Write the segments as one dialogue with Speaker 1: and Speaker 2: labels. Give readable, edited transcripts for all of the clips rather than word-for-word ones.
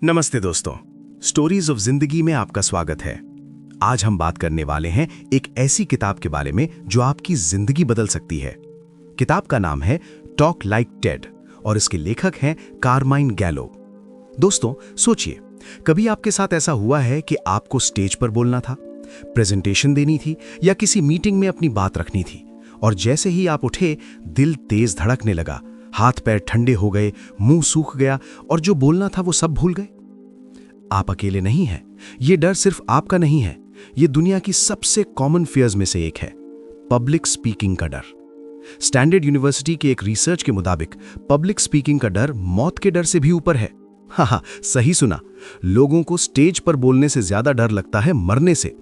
Speaker 1: नमस्ते दोस्तों, stories of जिंदगी में आपका स्वागत है। आज हम बात करने वाले हैं एक ऐसी किताब के बारे में जो आपकी जिंदगी बदल सकती है। किताब का नाम है टॉक लाइक टेड और इसके लेखक हैं कारमाइन गैलो। दोस्तों सोचिए, कभी आपके साथ ऐसा हुआ है कि आपको स्टेज पर बोलना था, प्रेजेंटेशन देनी थी या किसी मीटिंग में अपनी बात रखनी थी, और जैसे ही आप उठे दिल तेज धड़कने लगा, हाथ पैर ठंडे हो गए, मुंह सूख गया और जो बोलना था वो सब भूल गए। आप अकेले नहीं हैं। ये डर सिर्फ आपका नहीं है, ये दुनिया की सबसे कॉमन फियर्स में से एक है, पब्लिक स्पीकिंग का डर। स्टैंडर्ड यूनिवर्सिटी के एक रिसर्च के मुताबिक पब्लिक स्पीकिंग का डर मौत के डर से भी ऊपर है। हाँ, सही सुना, लोगों को स्टेज पर बोलने से ज्यादा डर लगता है मरने से।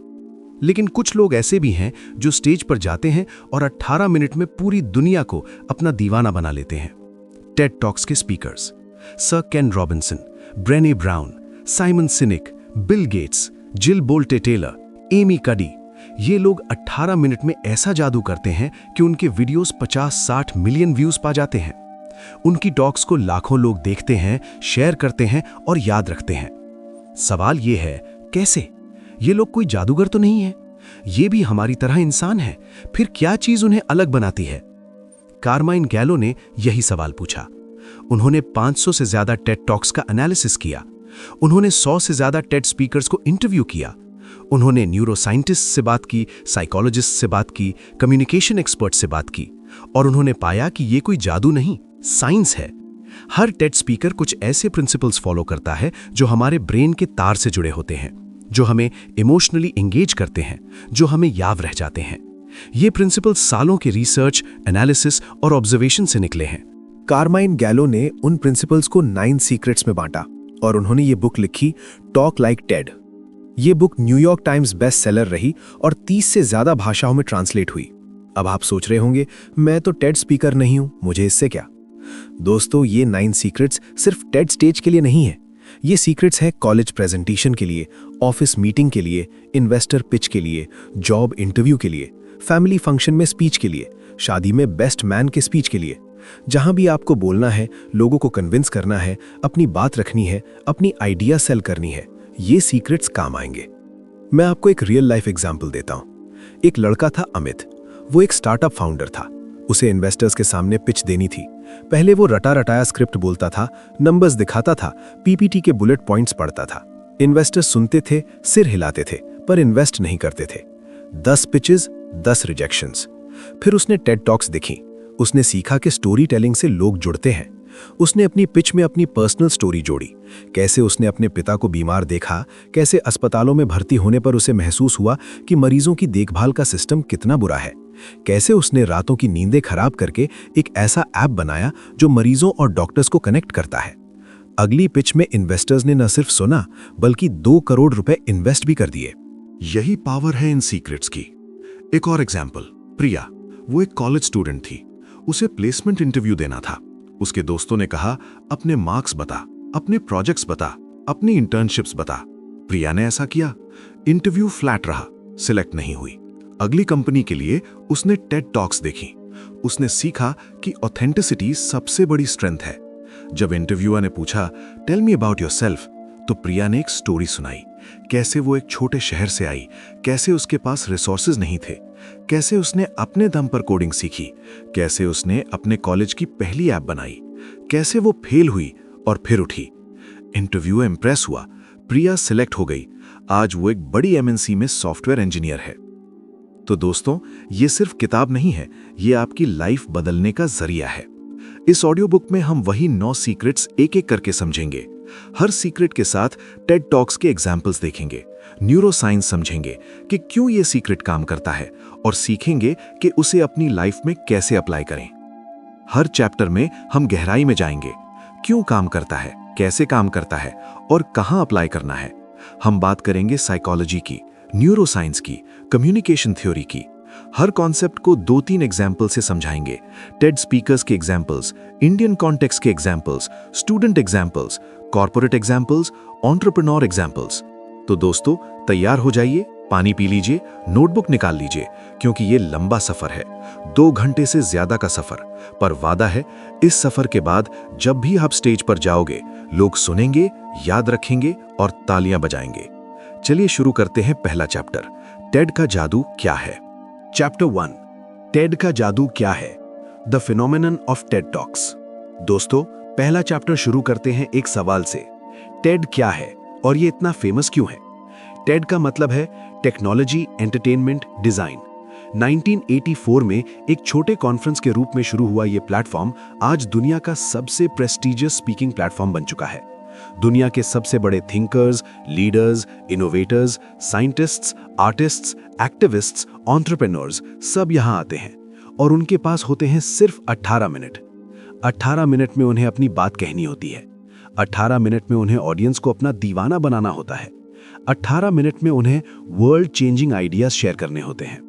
Speaker 1: लेकिन कुछ लोग ऐसे भी हैं जो स्टेज पर जाते हैं और 18 मिनट में पूरी दुनिया को अपना दीवाना बना लेते हैं। टेड टॉक्स के speakers sir Ken Robinson, Brené Brown, Simon Sinek, Bill Gates, Jill Bolte Taylor, Amy कडी, ये लोग 18 मिनट में ऐसा जादू करते हैं कि उनके वीडियोस 50-60 मिलियन व्यूज पा जाते हैं। उनकी टॉक्स को लाखों लोग देखते हैं, शेयर करते हैं और याद रखते हैं। सवाल यह है, कैसे? ये लोग कोई जादूगर तो नहीं है, ये भी हमारी तरह इंसान है। फिर क्या चीज उन्हें अलग बनाती है? कारमाइन गैलो ने यही सवाल पूछा। उन्होंने 500 से ज्यादा टेड टॉक्स का एनालिसिस किया। उन्होंने 100 से ज्यादा टेड स्पीकर्स को इंटरव्यू किया। उन्होंने न्यूरोसाइंटिस्ट से बात की, साइकोलॉजिस्ट से बात की, कम्युनिकेशन एक्सपर्ट से बात की, और उन्होंने पाया कि ये कोई जादू नहीं, साइंस है। हर टेड स्पीकर कुछ ऐसे प्रिंसिपल्स फॉलो करता है जो हमारे ब्रेन के तार से जुड़े होते हैं, जो हमें इमोशनली एंगेज करते हैं, जो हमें याद रह जाते हैं। ये प्रिंसिपल सालों के रिसर्च, एनालिसिस और ऑब्जर्वेशन से निकले हैं।
Speaker 2: कारमाइन गैलो ने उन प्रिंसिपल्स को 9 सीक्रेट्स में बांटा और उन्होंने ये बुक लिखी, टॉक लाइक टेड। ये book New York times best seller रही और 30 से ज्यादा भाषाओं में ट्रांसलेट हुई। अब आप सोच रहे होंगे, मैं तो टेड स्पीकर नहीं हूं, मुझे इससे क्या? दोस्तों, ये 9 सीक्रेट्स सिर्फ टेड स्टेज के लिए नहीं है। ये सीक्रेट्स है कॉलेज प्रेजेंटेशन के लिए, ऑफिस मीटिंग के लिए, इन्वेस्टर पिच के लिए, जॉब इंटरव्यू के लिए, फैमिली फंक्शन में स्पीच के लिए, शादी में बेस्ट मैन के स्पीच के लिए। जहां भी आपको बोलना है, लोगों को कन्विंस करना है, अपनी बात रखनी है, अपनी आइडिया सेल करनी है, ये सीक्रेट्स काम आएंगे। मैं आपको एक रियल लाइफ एग्जाम्पल देता हूं। एक लड़का था अमित। वो एक स्टार्टअप फाउंडर था। उसे इन्वेस्टर्स के सामने पिच देनी थी। पहले वो रटा रटाया स्क्रिप्ट बोलता था, नंबर्स दिखाता था, पीपीटी के बुलेट पॉइंट्स पढ़ता था। इन्वेस्टर्स सुनते थे, सिर हिलाते थे, पर इन्वेस्ट नहीं करते थे। 10 पिचेस, 10 रिजेक्शंस। फिर उसने टेड टॉक्स देखी। उसने सीखा कि स्टोरी टेलिंग से लोग जुड़ते हैं। उसने अपनी पिच में अपनी पर्सनल स्टोरी जोड़ी। कैसे उसने अपने पिता को बीमार देखा, कैसे अस्पतालों में भर्ती होने पर उसे महसूस हुआ कि मरीजों की देखभाल का सिस्टम कितना बुरा है। कैसे उसने रातों की नींदें खराब करके एक ऐसा ऐप बनाया जो मरीजों और डॉक्टर्स को कनेक्ट करता है। अगली पिच में इन्वेस्टर्स ने न सिर्फ सुना, बल्कि 2 करोड़ रुपए इन्वेस्ट भी कर दिए।
Speaker 3: यही पावर है इन सीक्रेट्स की। एक और एग्जाम्पल, प्रिया। वो एक कॉलेज स्टूडेंट थी। उसे प्लेसमेंट इंटरव्यू देना था। उसके दोस्तों ने कहा, अपने मार्क्स बता, अपने प्रोजेक्ट्स बता, अपनी इंटर्नशिप्स बता। प्रिया ने ऐसा किया। इंटरव्यू फ्लैट रहा, सिलेक्ट नहीं हुई। अगली कंपनी के लिए उसने टेड टॉक्स देखी। उसने सीखा कि ऑथेंटिसिटी सबसे बड़ी स्ट्रेंथ है। जब इंटरव्यूअर ने पूछा, टेल मी अबाउट योरसेल्फ, तो प्रिया ने एक स्टोरी सुनाई। कैसे वो एक छोटे शहर से आई, कैसे उसके पास रिसोर्सेज नहीं थे, कैसे उसने अपने दम पर कोडिंग सीखी, कैसे उसने अपने कॉलेज की पहली ऐप बनाई, कैसे वो फेल हुई और फिर उठी। इंटरव्यू इंप्रेस हुआ, प्रिया सिलेक्ट हो गई। आज वो एक बड़ी एमएनसी में सॉफ्टवेयर इंजीनियर है। तो दोस्तों, ये सिर्फ किताब नहीं है, ये आपकी लाइफ बदलने का जरिया है। इस ऑडियो बुक में हम वही 9 सीक्रेट्स एक एक करके समझेंगे। हर सीक्रेट के साथ टेड टॉक्स के एग्जाम्पल्स देखेंगे, न्यूरो साइंस समझेंगे कि क्यों ये सीक्रेट काम करता है, और सीखेंगे कि उसे अपनी लाइफ में कैसे अप्लाई करें। हर चैप्टर में हम गहराई में जाएंगे, क्यों काम करता है, कैसे काम करता है और कहां अप्लाई करना है। हम बात करेंगे साइकोलॉजी की, न्यूरो साइंस की, कम्युनिकेशन थ्योरी की। हर कॉन्सेप्ट को 2-3 एग्जाम्पल से समझाएंगे। टेड स्पीकर्स के एग्जाम्पल्स, इंडियन कॉन्टेक्स्ट के examples, student examples, corporate examples, entrepreneur examples. तो दोस्तों, तैयार हो जाइए। पानी पी लीजिए, नोटबुक निकाल लीजिए, क्योंकि ये लंबा सफर है, 2 घंटे से ज्यादा का सफर। पर वादा है, इस सफर के बाद जब भी आप स्टेज पर जाओगे, लोग सुनेंगे, याद रखेंगे और तालियां बजाएंगे। चलिए शुरू करते हैं पहला चैप्टर, टेड का जादू क्या है।
Speaker 1: चैप्टर 1, टेड का जादू क्या है, the phenomenon of Ted talks. दोस्तों, पहला चैप्टर शुरू करते हैं एक सवाल से, टेड क्या है और ये इतना फेमस क्यों है? टेड का मतलब है टेक्नोलॉजी, एंटरटेनमेंट, डिजाइन। 1984 में एक छोटे कॉन्फ्रेंस के रूप में शुरू हुआ ये प्लेटफॉर्म आज दुनिया का सबसे प्रेस्टीजियस स्पीकिंग प्लेटफॉर्म बन चुका है। दुनिया के सबसे बड़े thinkers, leaders, innovators, scientists, artists, activists, entrepreneurs सब यहां आते हैं और उनके पास होते हैं सिर्फ 18 मिनट। 18 मिनट में उन्हें अपनी बात कहनी होती है। 18 मिनट में उन्हें ऑडियंस को अपना दीवाना बनाना होता है। 18 मिनट में उन्हें वर्ल्ड चेंजिंग आइडियाज शेयर करने होते हैं।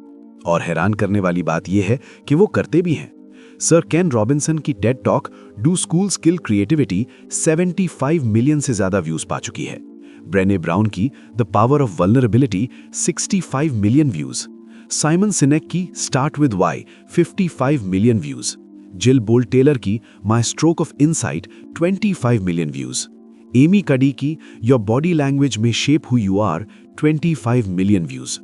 Speaker 1: और हैरान करने वाली बात यह है कि वो करते भी हैं। सर केन रॉबिन्सन की TED talk do schools kill creativity 75 million से ज्यादा व्यूज पा चुकी है। ब्रेने ब्राउन की the power of vulnerability 65 million views. Simon Sinek की start with why 55 million views. Jill Bolte Taylor की my stroke of insight 25 million views. Amy Cuddy की your body language may shape who you are 25 million views.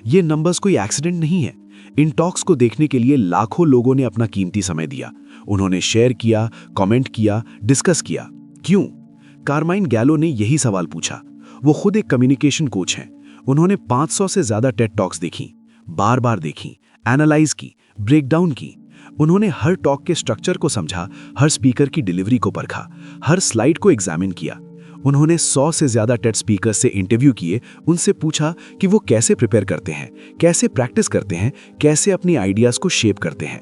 Speaker 1: ये numbers कोई accident नहीं है। In talks को देखने के लिए लाखों लोगों ने अपना कीमती समय दिया। उन्होंने शेयर किया, कमेंट किया, डिस्कस किया। क्यों? कार्माइन गैलो ने यही सवाल पूछा। वो खुद एक कम्युनिकेशन कोच हैं। उन्होंने 500 से ज्यादा टेड टॉक्स देखी, बार बार देखी, एनालाइज की, ब्रेकडाउन की। उन्होंने हर टॉक के स्ट्रक्चर को समझा, हर स्पीकर की डिलीवरी को परखा, हर स्लाइड को एग्जामिन किया। उन्होंने 100 से ज्यादा टेड स्पीकर से इंटरव्यू किए, उनसे पूछा कि वो कैसे प्रिपेयर करते हैं, कैसे प्रैक्टिस करते हैं, कैसे अपनी आइडियाज को शेप करते हैं।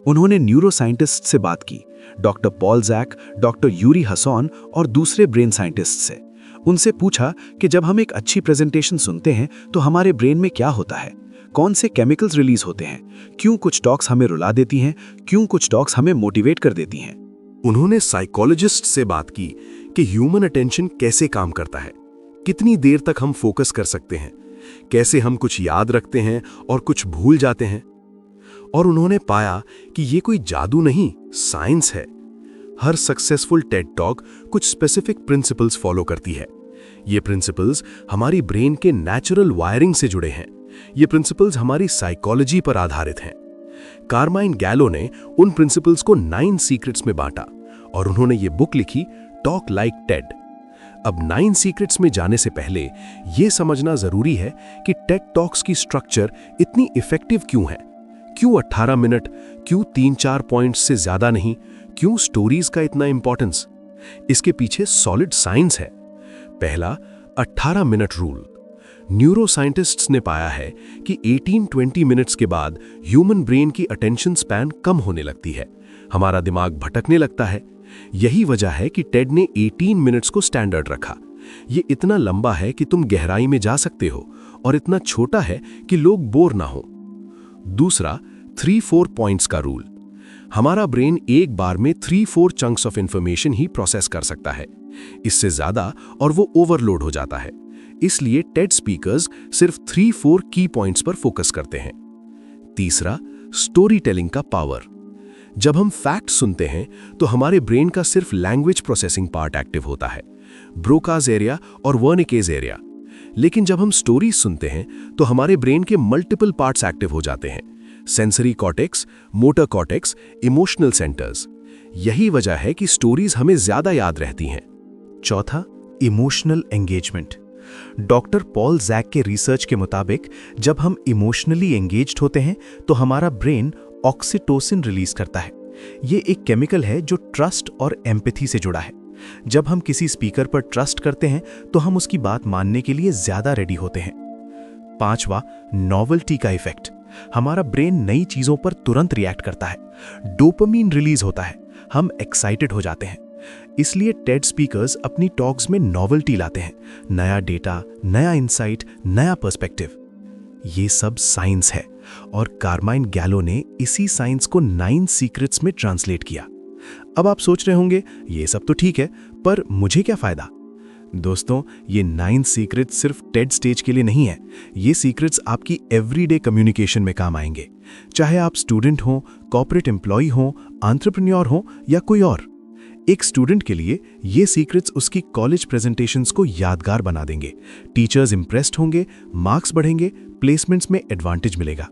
Speaker 1: उन्होंने न्यूरो साइंटिस्ट से बात की, doctor Paul Zak, doctor Uri Hasson और दूसरे ब्रेन साइंटिस्ट से। उनसे पूछा कि जब हम एक अच्छी प्रेजेंटेशन सुनते हैं तो हमारे ब्रेन में क्या होता है, कौन से केमिकल्स रिलीज होते हैं, क्यों कुछ टॉक्स हमें रुला देती हैं, क्यों कुछ टॉक्स हमें मोटिवेट कर देती हैं।
Speaker 3: उन्होंने साइकोलॉजिस्ट से बात की कि ह्यूमन अटेंशन कैसे काम करता है, कितनी देर तक हम फोकस कर सकते हैं, कैसे हम कुछ याद रखते हैं और कुछ भूल जाते हैं। और उन्होंने पाया कि ये कोई जादू नहीं, साइंस है। हर सक्सेसफुल टेड टॉक कुछ स्पेसिफिक प्रिंसिपल्स फॉलो करती है। ये प्रिंसिपल्स हमारी ब्रेन के नेचुरल वायरिंग से जुड़े हैं। ये प्रिंसिपल्स हमारी साइकोलॉजी पर आधारित हैं। कार्माइन गैलो ने उन प्रिंसिपल्स को 9 सीक्रेट्स में बांटा और उन्होंने ये बुक लिखी, टॉक लाइक टेड। अब 9 सीक्रेट्स में जाने से पहले यह समझना जरूरी है कि टेड टॉक्स की स्ट्रक्चर इतनी इफेक्टिव क्यों है। क्यों 18 मिनट, क्यों 3-4 पॉइंट्स से ज्यादा नहीं, क्यों स्टोरीज का इतना इंपॉर्टेंस? इसके पीछे सॉलिड साइंस है। पहला, 18 मिनट रूल। न्यूरो साइंटिस्ट्स ने पाया है कि 18-20 मिनट्स के बाद ह्यूमन ब्रेन की अटेंशन स्पैन कम होने लगती है, हमारा दिमाग भटकने लगता है। यही वजह है कि टेड ने 18 मिनट्स को स्टैंडर्ड रखा। ये इतना लंबा है कि तुम गहराई में जा सकते हो और इतना छोटा है कि लोग बोर ना हो। दूसरा, 3-4 पॉइंट्स का रूल। हमारा ब्रेन एक बार में 3-4 chunks of information he process कर सकता है। इससे ज्यादा और वो ओवरलोड हो जाता है। इसलिए टेड स्पीकर्स सिर्फ 3-4 की पॉइंट्स पर फोकस करते हैं। तीसरा, स्टोरी टेलिंग का पावर। जब हम फैक्ट सुनते हैं तो हमारे ब्रेन का सिर्फ लैंग्वेज प्रोसेसिंग पार्ट एक्टिव होता है, ब्रोकाज एरिया और वर्निकेज एरिया। लेकिन जब हम स्टोरीज सुनते हैं तो हमारे ब्रेन के मल्टीपल पार्ट्स एक्टिव हो जाते हैं, sensory cortex, motor cortex, emotional centres. यही वजह है कि स्टोरीज हमें ज्यादा याद रहती हैं।
Speaker 1: चौथा, emotional engagement. Doctor Paul Jack के रिसर्च के मुताबिक जब हम इमोशनली एंगेज्ड होते हैं तो हमारा ब्रेन ऑक्सीटोसिन रिलीज करता है। ये एक केमिकल है जो ट्रस्ट और एम्पैथी से जुड़ा है। जब हम किसी स्पीकर पर ट्रस्ट करते हैं तो हम उसकी बात मानने के लिए ज्यादा रेडी होते हैं। पांचवा, नॉवेल्टी का इफेक्ट। हमारा ब्रेन नई चीजों पर तुरंत रिएक्ट करता है, डोपामीन रिलीज होता है, हम एक्साइटेड हो जाते हैं। इसलिए टेड स्पीकर्स अपनी टॉक्स में नॉवेल्टी लाते हैं, नया डेटा, नया इंसाइट, नया पर्सपेक्टिव। ये सब साइंस है और कार्माइन गैलो ने इसी साइंस को 9 सीक्रेट्स में ट्रांसलेट किया। अब आप सोच रहे होंगे ये सब तो ठीक है, पर मुझे क्या फायदा? दोस्तों, ये 9 सीक्रेट्स सिर्फ टेड स्टेज के लिए नहीं है। ये सीक्रेट्स आपकी एवरीडे कम्युनिकेशन में काम आएंगे, चाहे आप स्टूडेंट हो, कॉर्पोरेट एम्प्लॉय हो, एंटरप्रेन्योर हो या कोई और। एक स्टूडेंट के लिए ये सीक्रेट्स उसकी कॉलेज प्रेजेंटेशंस को यादगार बना देंगे, टीचर्स इंप्रेस्ड होंगे, मार्क्स बढ़ेंगे, प्लेसमेंट्स में एडवांटेज मिलेगा।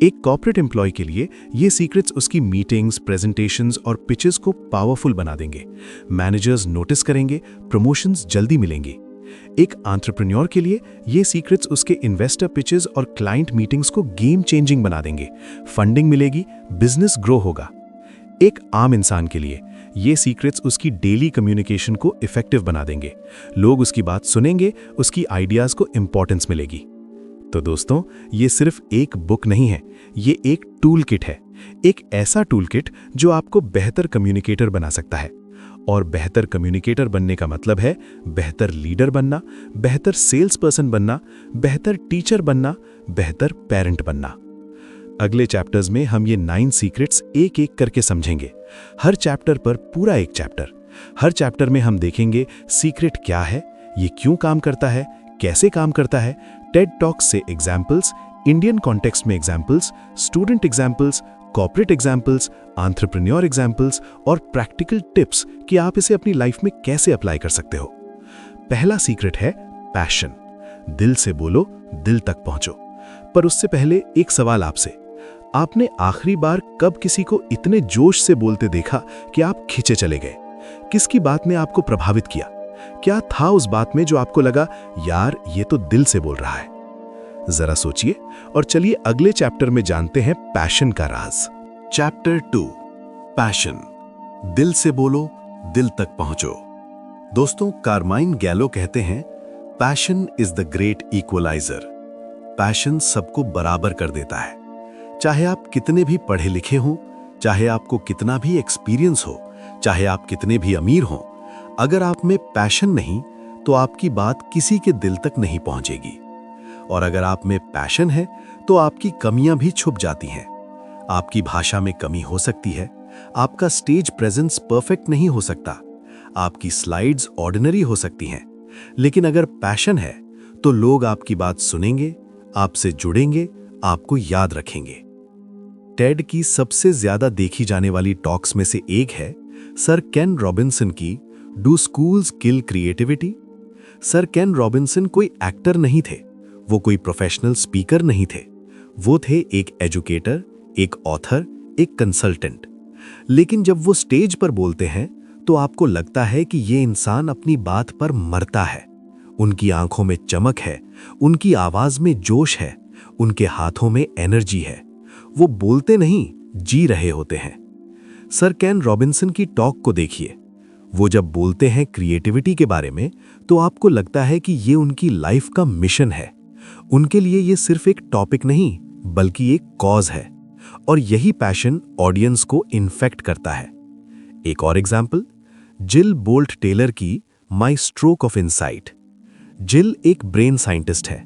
Speaker 1: एक कॉर्पोरेट एम्प्लॉय के लिए ये सीक्रेट्स उसकी मीटिंग्स, प्रेजेंटेशंस और पिचेस को पावरफुल बना देंगे, मैनेजर्स नोटिस करेंगे, प्रमोशंस जल्दी मिलेंगी। एक एंटरप्रेन्योर के लिए ये सीक्रेट्स उसके इन्वेस्टर पिचेस और क्लाइंट मीटिंग्स को गेम चेंजिंग बना देंगे, फंडिंग मिलेगी, बिजनेस ग्रो होगा। एक आम इंसान के लिए ये सीक्रेट्स उसकी डेली कम्युनिकेशन को इफेक्टिव बना देंगे, लोग उसकी बात सुनेंगे, उसकी आइडियाज को इंपॉर्टेंस मिलेगी। तो दोस्तों, ये सिर्फ एक बुक नहीं है, ये एक टूल किट है, एक ऐसा टूल किट जो आपको बेहतर कम्युनिकेटर बना सकता है। और बेहतर कम्युनिकेटर बनने का मतलब है बेहतर लीडर बनना, बेहतर सेल्स पर्सन बनना, बेहतर टीचर बनना, बेहतर पेरेंट बनना। अगले चैप्टर्स में हम ये 9 सीक्रेट्स एक एक करके समझेंगे। हर चैप्टर पर पूरा एक चैप्टर। हर चैप्टर में हम देखेंगे सीक्रेट क्या है, ये क्यों काम करता है, कैसे काम करता है, टेड टॉक्स से एग्जाम्पल्स, इंडियन कॉन्टेक्स्ट में examples, student examples, corporate examples, entrepreneur examples और प्रैक्टिकल टिप्स कि आप इसे अपनी लाइफ में कैसे अप्लाई कर सकते हो। पहला सीक्रेट है पैशन। दिल से बोलो, दिल तक पहुंचो। पर उससे पहले एक सवाल आपसे, आपने आखिरी बार कब किसी को इतने जोश से बोलते देखा कि आप खींचे चले गए? किसकी बात ने आपको प्रभावित किया? क्या था उस बात में जो आपको लगा, यार ये तो दिल से बोल रहा है? जरा सोचिए और चलिए अगले चैप्टर में जानते हैं पैशन का राज।
Speaker 3: Chapter 2, passion. दिल से बोलो, दिल तक पहुंचो। दोस्तों, कारमाइन गैलो कहते हैं, passion is the great equaliser. Passion सबको बराबर कर देता है। चाहे आप कितने भी पढ़े लिखे हों, चाहे आपको कितना भी एक्सपीरियंस हो, चाहे आप कितने भी अमीर हों, अगर आप में पैशन नहीं तो आपकी बात किसी के दिल तक नहीं पहुंचेगी। और अगर आप में पैशन है तो आपकी कमियां भी छुप जाती हैं। आपकी भाषा में कमी हो सकती है, आपका स्टेज प्रेजेंस परफेक्ट नहीं हो सकता, आपकी स्लाइड्स ऑर्डिनरी हो सकती हैं, लेकिन अगर पैशन है तो लोग आपकी बात सुनेंगे, आपसे जुड़ेंगे, आपको याद रखेंगे। टेड की सबसे ज्यादा देखी जाने वाली टॉक्स में से एक है सर केन रॉबिन्सन की do schools kill creativity. Sir Ken Robinson कोई एक्टर नहीं थे, वो कोई प्रोफेशनल स्पीकर नहीं थे, वो थे एक एजुकेटर, एक ऑथर, एक कंसल्टेंट। लेकिन जब वो स्टेज पर बोलते हैं तो आपको लगता है कि ये इंसान अपनी बात पर मरता है। उनकी आंखों में चमक है, उनकी आवाज में जोश है, उनके हाथों में एनर्जी है। वो बोलते नहीं, जी रहे होते हैं। सर केन रॉबिन्सन की टॉक को देखिए। वो जब बोलते हैं क्रिएटिविटी के बारे में तो आपको लगता है कि ये उनकी लाइफ का मिशन है। उनके लिए ये सिर्फ एक टॉपिक नहीं बल्कि एक कॉज है, और यही पैशन ऑडियंस को इन्फेक्ट करता है। एक और एग्जाम्पल, जिल बोल्ट टेलर की माई स्ट्रोक ऑफ इनसाइट। जिल एक ब्रेन साइंटिस्ट है,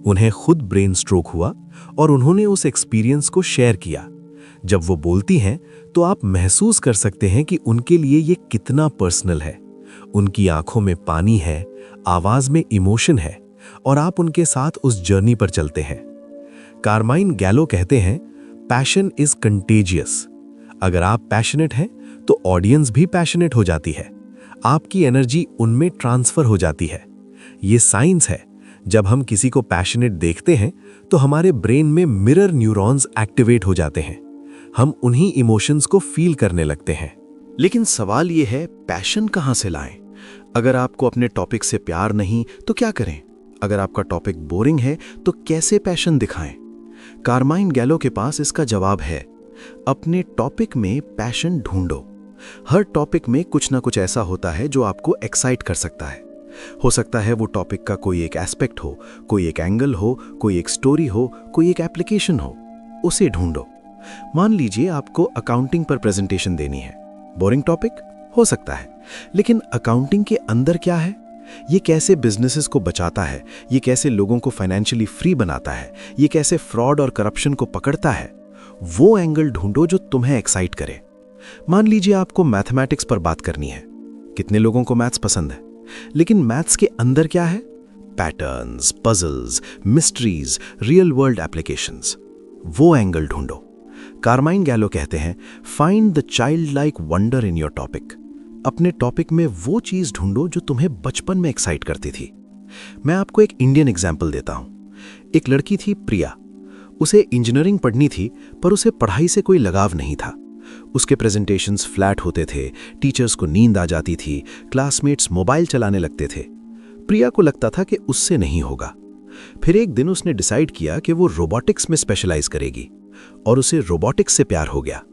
Speaker 3: उन्हें खुद ब्रेन स्ट्रोक हुआ और उन्होंने उस एक्सपीरियंस को शेयर किया। जब वो बोलती हैं तो आप महसूस कर सकते हैं कि उनके लिए ये कितना पर्सनल है। उनकी आंखों में पानी है, आवाज में इमोशन है, और आप उनके साथ उस जर्नी पर चलते हैं। कारमाइन गैलो कहते हैं, पैशन इज कंटेजियस। अगर आप पैशनेट हैं तो ऑडियंस भी पैशनेट हो जाती है, आपकी एनर्जी उनमें ट्रांसफर हो जाती है। ये साइंस है। जब हम किसी को पैशनेट देखते हैं तो हमारे ब्रेन में मिरर न्यूरॉन्स एक्टिवेट हो जाते हैं, हम उन्हीं इमोशंस को फील करने लगते हैं।
Speaker 1: लेकिन सवाल ये है, पैशन कहाँ से लाएं? अगर आपको अपने टॉपिक से प्यार नहीं तो क्या करें? अगर आपका टॉपिक बोरिंग है तो कैसे पैशन दिखाएं? कारमाइन गैलो के पास इसका जवाब है, अपने टॉपिक में पैशन ढूंढो। हर टॉपिक में कुछ ना कुछ ऐसा होता है जो आपको एक्साइट कर सकता है। हो सकता है वो टॉपिक का कोई एक एस्पेक्ट हो, कोई एक एंगल हो, कोई एक स्टोरी हो, कोई एक एप्लीकेशन हो, उसे ढूंढो। मान लीजिए आपको अकाउंटिंग पर प्रेजेंटेशन देनी है। बोरिंग टॉपिक हो सकता है, लेकिन अकाउंटिंग के अंदर क्या है? ये कैसे बिजनेसेस को बचाता है, ये कैसे लोगों को फाइनेंशियली फ्री बनाता है, ये कैसे फ्रॉड और करप्शन को पकड़ता है, वो एंगल ढूंढो जो तुम्हें एक्साइट करे। मान लीजिए आपको मैथमेटिक्स पर बात करनी है। कितने लोगों को मैथ्स पसंद है? लेकिन मैथ्स के अंदर क्या है? Patterns, puzzles, mysteries, real world applications. वो एंगल ढूंढो। कार्माइन गैलो कहते हैं, find the child like wonder in your topic. अपने टॉपिक में वो चीज ढूंढो जो तुम्हें बचपन में एक्साइट करती थी। मैं आपको एक इंडियन एग्जाम्पल देता हूं। एक लड़की थी प्रिया। उसे इंजीनियरिंग पढ़नी थी, पर उसे पढ़ाई से कोई लगाव नहीं था। उसके प्रेजेंटेशंस फ्लैट होते थे, टीचर्स को नींद आ जाती थी, क्लासमेट्स मोबाइल चलाने लगते थे। प्रिया को लगता था कि उससे नहीं होगा। फिर एक दिन उसने डिसाइड किया कि वो रोबोटिक्स में स्पेशलाइज करेगी, और उसे रोबोटिक्स से प्यार हो गया।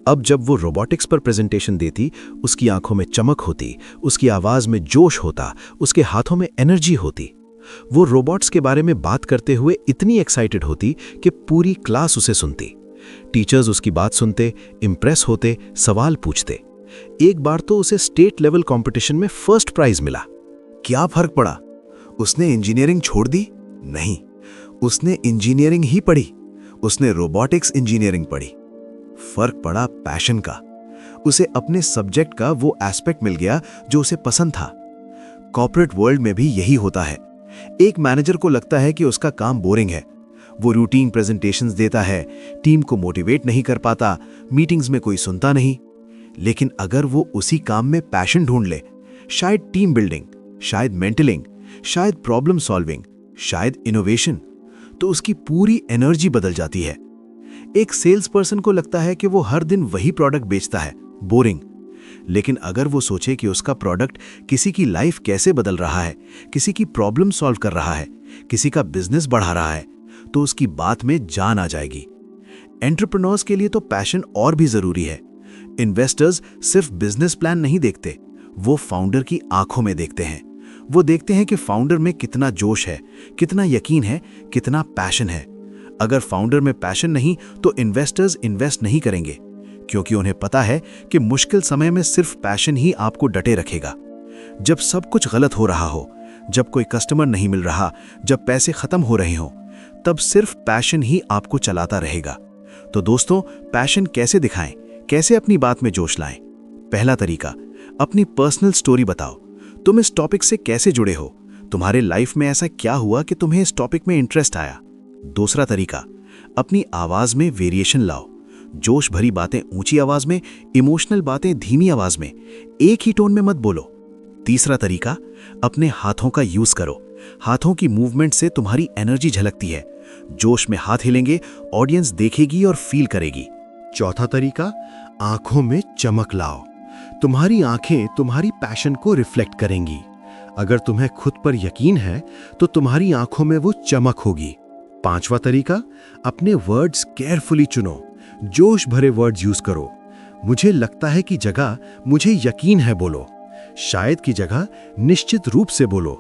Speaker 1: अब जब वो रोबोटिक्स पर प्रेजेंटेशन देती, उसकी आंखों में चमक होती, उसकी आवाज में जोश होता, उसके हाथों में एनर्जी होती। वो रोबोट्स के बारे में बात करते हुए इतनी एक्साइटेड होती कि पूरी क्लास उसे सुनती। टीचर्स उसकी बात सुनते, इंप्रेस होते, सवाल पूछते। एक बार तो उसे स्टेट लेवल कंपटीशन में फर्स्ट प्राइज मिला।
Speaker 2: क्या फर्क पड़ा? उसने इंजीनियरिंग छोड़ दी? नहीं, उसने इंजीनियरिंग ही पढ़ी। उसने रोबोटिक्स इंजीनियरिंग पढ़ी। फर्क पड़ा पैशन का। उसे अपने सब्जेक्ट का वो एस्पेक्ट मिल गया जो उसे पसंद था। कॉर्पोरेट वर्ल्ड में भी यही होता है। एक मैनेजर को लगता है कि उसका काम बोरिंग है। वो रूटीन प्रेजेंटेशंस देता है, टीम को मोटिवेट नहीं कर पाता, मीटिंग्स में कोई सुनता नहीं। लेकिन अगर वो उसी काम में पैशन ढूंढ ले, शायद टीम बिल्डिंग, शायद मेंटलिंग, शायद प्रॉब्लम सॉल्विंग, शायद इनोवेशन, तो उसकी पूरी एनर्जी बदल जाती है। एक सेल्स पर्सन को लगता है कि वो हर दिन वही प्रोडक्ट बेचता है, बोरिंग। लेकिन अगर वो सोचे कि उसका प्रोडक्ट किसी की लाइफ कैसे बदल रहा है, किसी की प्रॉब्लम सॉल्व कर रहा है, किसी का बिजनेस बढ़ा रहा है, तो उसकी बात में जान आ जाएगी। एंटरप्रेन्योर्स के लिए तो पैशन और भी जरूरी है। इन्वेस्टर्स सिर्फ बिजनेस प्लान नहीं देखते, वो फाउंडर की आंखों में देखते हैं। वो देखते हैं कि फाउंडर में कितना जोश है, कितना यकीन है, कितना पैशन है। अगर फाउंडर में पैशन नहीं तो इन्वेस्टर्स इन्वेस्ट नहीं करेंगे, क्योंकि उन्हें पता है कि मुश्किल समय में सिर्फ पैशन ही आपको डटे रखेगा। जब सब कुछ गलत हो रहा हो, जब कोई कस्टमर नहीं मिल रहा, जब पैसे खत्म हो रहे हो, तब सिर्फ पैशन ही आपको चलाता रहेगा। तो दोस्तों, पैशन कैसे दिखाएं, कैसे अपनी बात में जोश लाएं? पहला तरीका, अपनी पर्सनल स्टोरी बताओ। तुम इस टॉपिक से कैसे जुड़े हो? तुम्हारे लाइफ में ऐसा क्या हुआ कि तुम्हें इस टॉपिक में इंटरेस्ट आया? दूसरा तरीका, अपनी आवाज में वेरिएशन लाओ। जोश भरी बातें ऊंची आवाज में, इमोशनल बातें धीमी आवाज में, एक ही टोन में मत बोलो। तीसरा तरीका, अपने हाथों का यूज करो। हाथों की मूवमेंट से तुम्हारी एनर्जी झलकती है। जोश में हाथ हिलेंगे, ऑडियंस देखेगी और फील करेगी।
Speaker 3: चौथा तरीका, आंखों में चमक लाओ। तुम्हारी आंखें तुम्हारी पैशन को रिफ्लेक्ट करेंगी। अगर तुम्हें खुद पर यकीन है तो तुम्हारी आंखों में वो चमक होगी। पांचवा तरीका, अपने वर्ड्स केयरफुली चुनो। जोश भरे वर्ड्स यूज करो। मुझे लगता है कि जगह मुझे यकीन है बोलो। शायद की जगह निश्चित रूप से बोलो।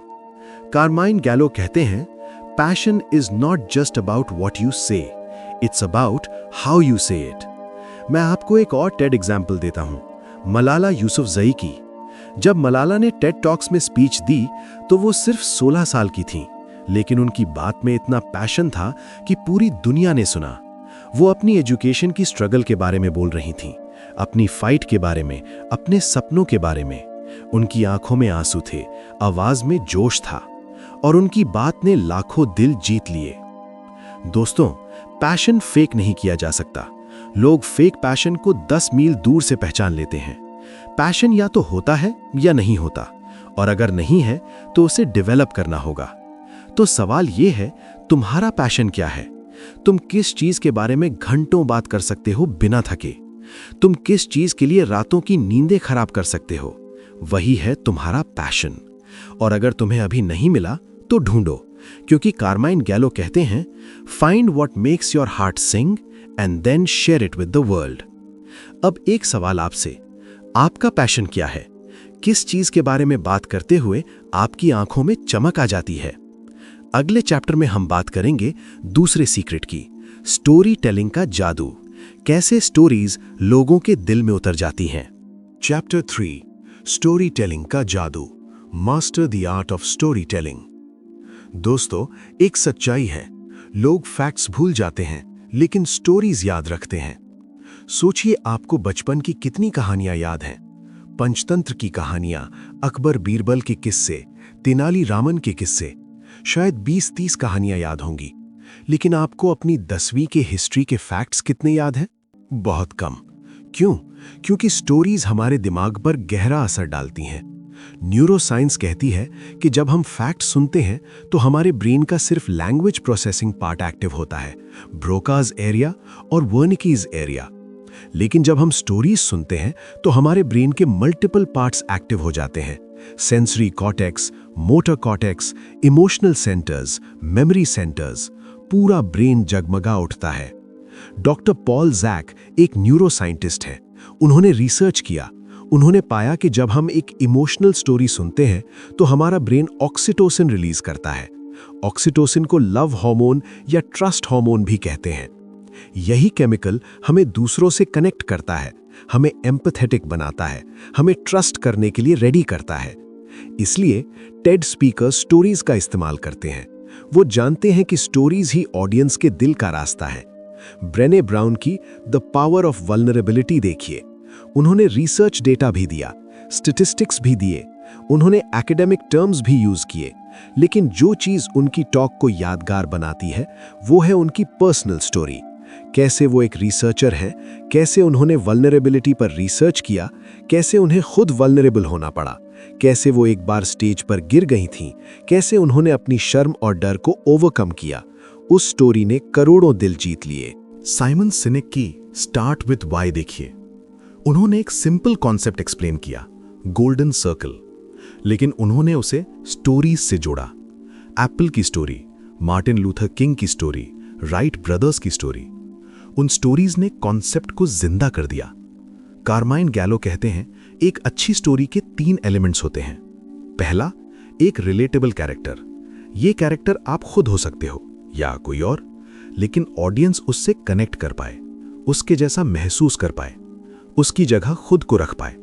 Speaker 3: कार्माइन गैलो कहते हैं, passion is not just about what you से, इट्स अबाउट हाउ यू से इट। मैं आपको एक और टेड एग्जाम्पल देता हूं, मलाला यूसुफजई की। जब मलाला ने टेड टॉक्स में स्पीच दी तो वो सिर्फ 16 साल की थी, लेकिन उनकी बात में इतना पैशन था कि पूरी दुनिया ने सुना। वो अपनी एजुकेशन की स्ट्रगल के बारे में बोल रही थीं, अपनी फाइट के बारे में, अपने सपनों के बारे में। उनकी आंखों में आंसू थे, आवाज में जोश था, और उनकी बात ने लाखों दिल जीत लिए। दोस्तों, पैशन फेक नहीं किया जा सकता। लोग फेक पैशन को 10 मील दूर से पहचान लेते हैं। पैशन या तो होता है या नहीं होता, और अगर नहीं है तो उसे डेवलप करना होगा। तो सवाल यह है, तुम्हारा पैशन क्या है? तुम किस चीज के बारे में घंटों बात कर सकते हो बिना थके? तुम किस चीज के लिए रातों की नींदें खराब कर सकते हो? वही है तुम्हारा पैशन। और अगर तुम्हें अभी नहीं मिला तो ढूंढो, क्योंकि कार्माइन गैलो कहते हैं, find what makes your heart sing and then share it with the world. अब एक सवाल आपसे, आपका पैशन क्या है? किस चीज के बारे में बात करते हुए आपकी आंखों में चमक आ जाती है? अगले चैप्टर में हम बात करेंगे दूसरे सीक्रेट की, स्टोरी टेलिंग का जादू। कैसे स्टोरीज लोगों के दिल में उतर जाती हैं। चैप्टर 3, स्टोरी टेलिंग का जादू, master the art of story telling. दोस्तों, एक सच्चाई है, लोग फैक्ट्स भूल जाते हैं लेकिन स्टोरीज याद रखते हैं। सोचिए, आपको बचपन की कितनी कहानियां याद हैं, पंचतंत्र की कहानियां, अकबर बीरबल के किस्से, तेनाली रामन के किस्से, शायद 20-30 कहानियां याद होंगी। लेकिन आपको अपनी 10वीं के हिस्ट्री के फैक्ट्स कितने याद हैं? बहुत कम। क्यों? क्योंकि स्टोरीज हमारे दिमाग पर गहरा असर डालती हैं। न्यूरोसाइंस कहती है कि जब हम फैक्ट्स सुनते हैं तो हमारे ब्रेन का सिर्फ लैंग्वेज प्रोसेसिंग पार्ट एक्टिव होता है, ब्रोकाज एरिया और वर्निकीज एरिया। लेकिन जब हम स्टोरीज सुनते हैं तो हमारे ब्रेन के मल्टीपल पार्ट्स एक्टिव हो जाते हैं। Sensory cortex, motor cortex, emotional centres, memory centres, पूरा ब्रेन जगमगा उठता है। डॉक्टर पॉल जैक एक न्यूरोसाइंटिस्ट हैं। उन्होंने रिसर्च किया। उन्होंने पाया कि जब हम एक इमोशनल स्टोरी सुनते हैं तो हमारा ब्रेन ऑक्सीटोसिन रिलीज करता है। ऑक्सीटोसिन को लव हार्मोन या ट्रस्ट हार्मोन भी कहते हैं। यही केमिकल हमें दूसरों से कनेक्ट करता है, हमें एम्पैथेटिक बनाता है, हमें ट्रस्ट करने के लिए रेडी करता है। इसलिए टेड स्पीकर स्टोरीज का इस्तेमाल करते हैं। वो जानते हैं कि स्टोरीज ही ऑडियंस के दिल का रास्ता है। ब्रेने ब्राउन की द पावर ऑफ वल्नरेबिलिटी देखिए। उन्होंने रिसर्च डेटा भी दिया, स्टैटिस्टिक्स भी दिए, उन्होंने एकेडमिक टर्म्स भी यूज किए, लेकिन जो चीज उनकी टॉक को यादगार बनाती है वो है उनकी पर्सनल स्टोरी। कैसे वो एक रिसर्चर हैं, कैसे उन्होंने वल्नरेबिलिटी पर रिसर्च किया, कैसे उन्हें खुद वल्नरेबल होना पड़ा, कैसे वो एक बार स्टेज पर गिर गई थीं, कैसे उन्होंने अपनी शर्म और डर को ओवरकम किया। उस स्टोरी ने करोड़ों दिल जीत लिए।
Speaker 1: साइमन सिनेक की स्टार्ट विथ वाई देखिए। उन्होंने एक सिंपल कॉन्सेप्ट एक्सप्लेन किया, गोल्डन सर्कल, लेकिन उन्होंने उसे स्टोरीज से जोड़ा। एप्पल की स्टोरी, मार्टिन लूथर किंग की स्टोरी, राइट ब्रदर्स की स्टोरी। उन स्टोरीज ने कॉन्सेप्ट को जिंदा कर दिया। कार्माइन गैलो कहते हैं, एक अच्छी स्टोरी के 3 एलिमेंट्स होते हैं। पहला, एक रिलेटेबल कैरेक्टर। ये कैरेक्टर आप खुद हो सकते हो या कोई और, लेकिन ऑडियंस उससे कनेक्ट कर पाए, उसके जैसा महसूस कर पाए, उसकी जगह खुद को रख पाए।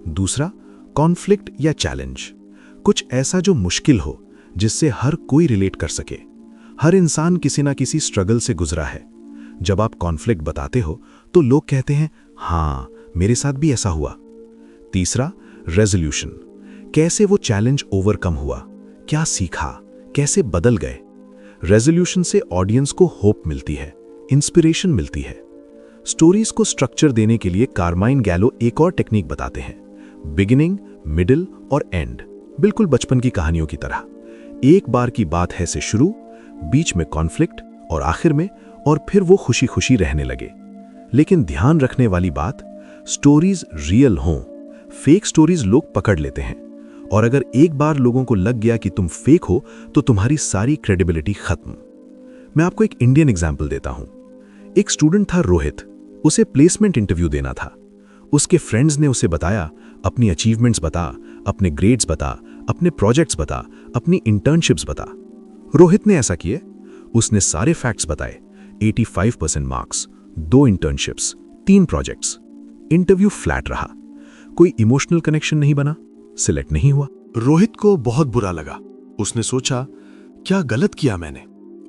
Speaker 1: दूसरा, कॉन्फ्लिक्ट या चैलेंज। कुछ ऐसा जो मुश्किल हो, जिससे हर कोई रिलेट कर सके। हर इंसान किसी ना किसी स्ट्रगल से गुजरा है। जब आप कॉन्फ्लिक्ट बताते हो तो लोग कहते हैं, हाँ मेरे साथ भी ऐसा हुआ। तीसरा, रेजोल्यूशन। कैसे वो चैलेंज ओवरकम हुआ, क्या सीखा, कैसे बदल गए। रेजोल्यूशन से ऑडियंस को होप मिलती है, इंस्पिरेशन मिलती है। स्टोरीज को स्ट्रक्चर देने के लिए कार्माइन गैलो एक और टेक्निक बताते हैं, बिगिनिंग, मिडिल और एंड, बिल्कुल बचपन की कहानियों की तरह। एक बार की बात है से शुरू, बीच में कॉन्फ्लिक्ट और आखिर में, और फिर वो खुशी खुशी रहने लगे। लेकिन ध्यान रखने वाली बात, स्टोरीज रियल हों। फेक स्टोरीज लोग पकड़ लेते हैं, और अगर एक बार लोगों को लग गया कि तुम फेक हो तो तुम्हारी सारी क्रेडिबिलिटी खत्म। मैं आपको एक इंडियन एग्जाम्पल देता हूं। एक स्टूडेंट था रोहित, उसे प्लेसमेंट इंटरव्यू देना था। उसके फ्रेंड्स ने उसे बताया, अपनी अचीवमेंट्स बता, अपने ग्रेड्स बता, अपने प्रोजेक्ट्स बता, अपनी इंटर्नशिप्स बता। रोहित ने ऐसा किए। उसने सारे फैक्ट्स बताए, 85% marks, 2 internships, 3 projects. Interview flat रहा, कोई इमोशनल कनेक्शन नहीं बना, सिलेक्ट नहीं हुआ।
Speaker 3: रोहित को बहुत बुरा लगा। उसने सोचा, क्या गलत किया मैंने।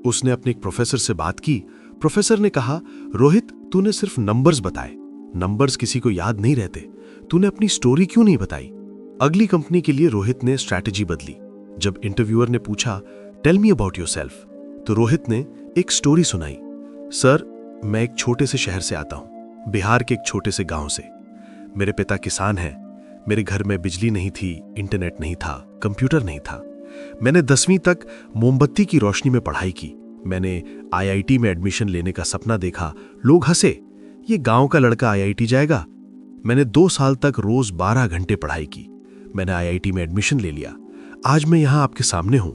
Speaker 3: उसने अपने एक प्रोफेसर से बात की। प्रोफेसर ने कहा, रोहित तूने सिर्फ नंबर्स बताए, नंबर्स किसी को याद नहीं रहते, तूने अपनी स्टोरी क्यों नहीं बताई। अगली कंपनी के लिए रोहित ने स्ट्रैटेजी बदली। जब इंटरव्यूअर ने पूछा, टेल मी अबाउट योरसेल्फ, तो रोहित ने एक स्टोरी सुनाई। सर, मैं एक छोटे से शहर से आता हूं, बिहार के एक छोटे से गांव से। मेरे पिता किसान हैं। मेरे घर में बिजली नहीं थी, इंटरनेट नहीं था, कंप्यूटर नहीं था। मैंने 10वीं तक मोमबत्ती की रोशनी में पढ़ाई की। मैंने आईआईटी में एडमिशन लेने का सपना देखा। लोग हंसे, ये गांव का लड़का आईआईटी जाएगा। मैंने 2 साल तक रोज 12 घंटे पढ़ाई की। मैंने आईआईटी में एडमिशन ले लिया। आज मैं यहां आपके सामने हूं,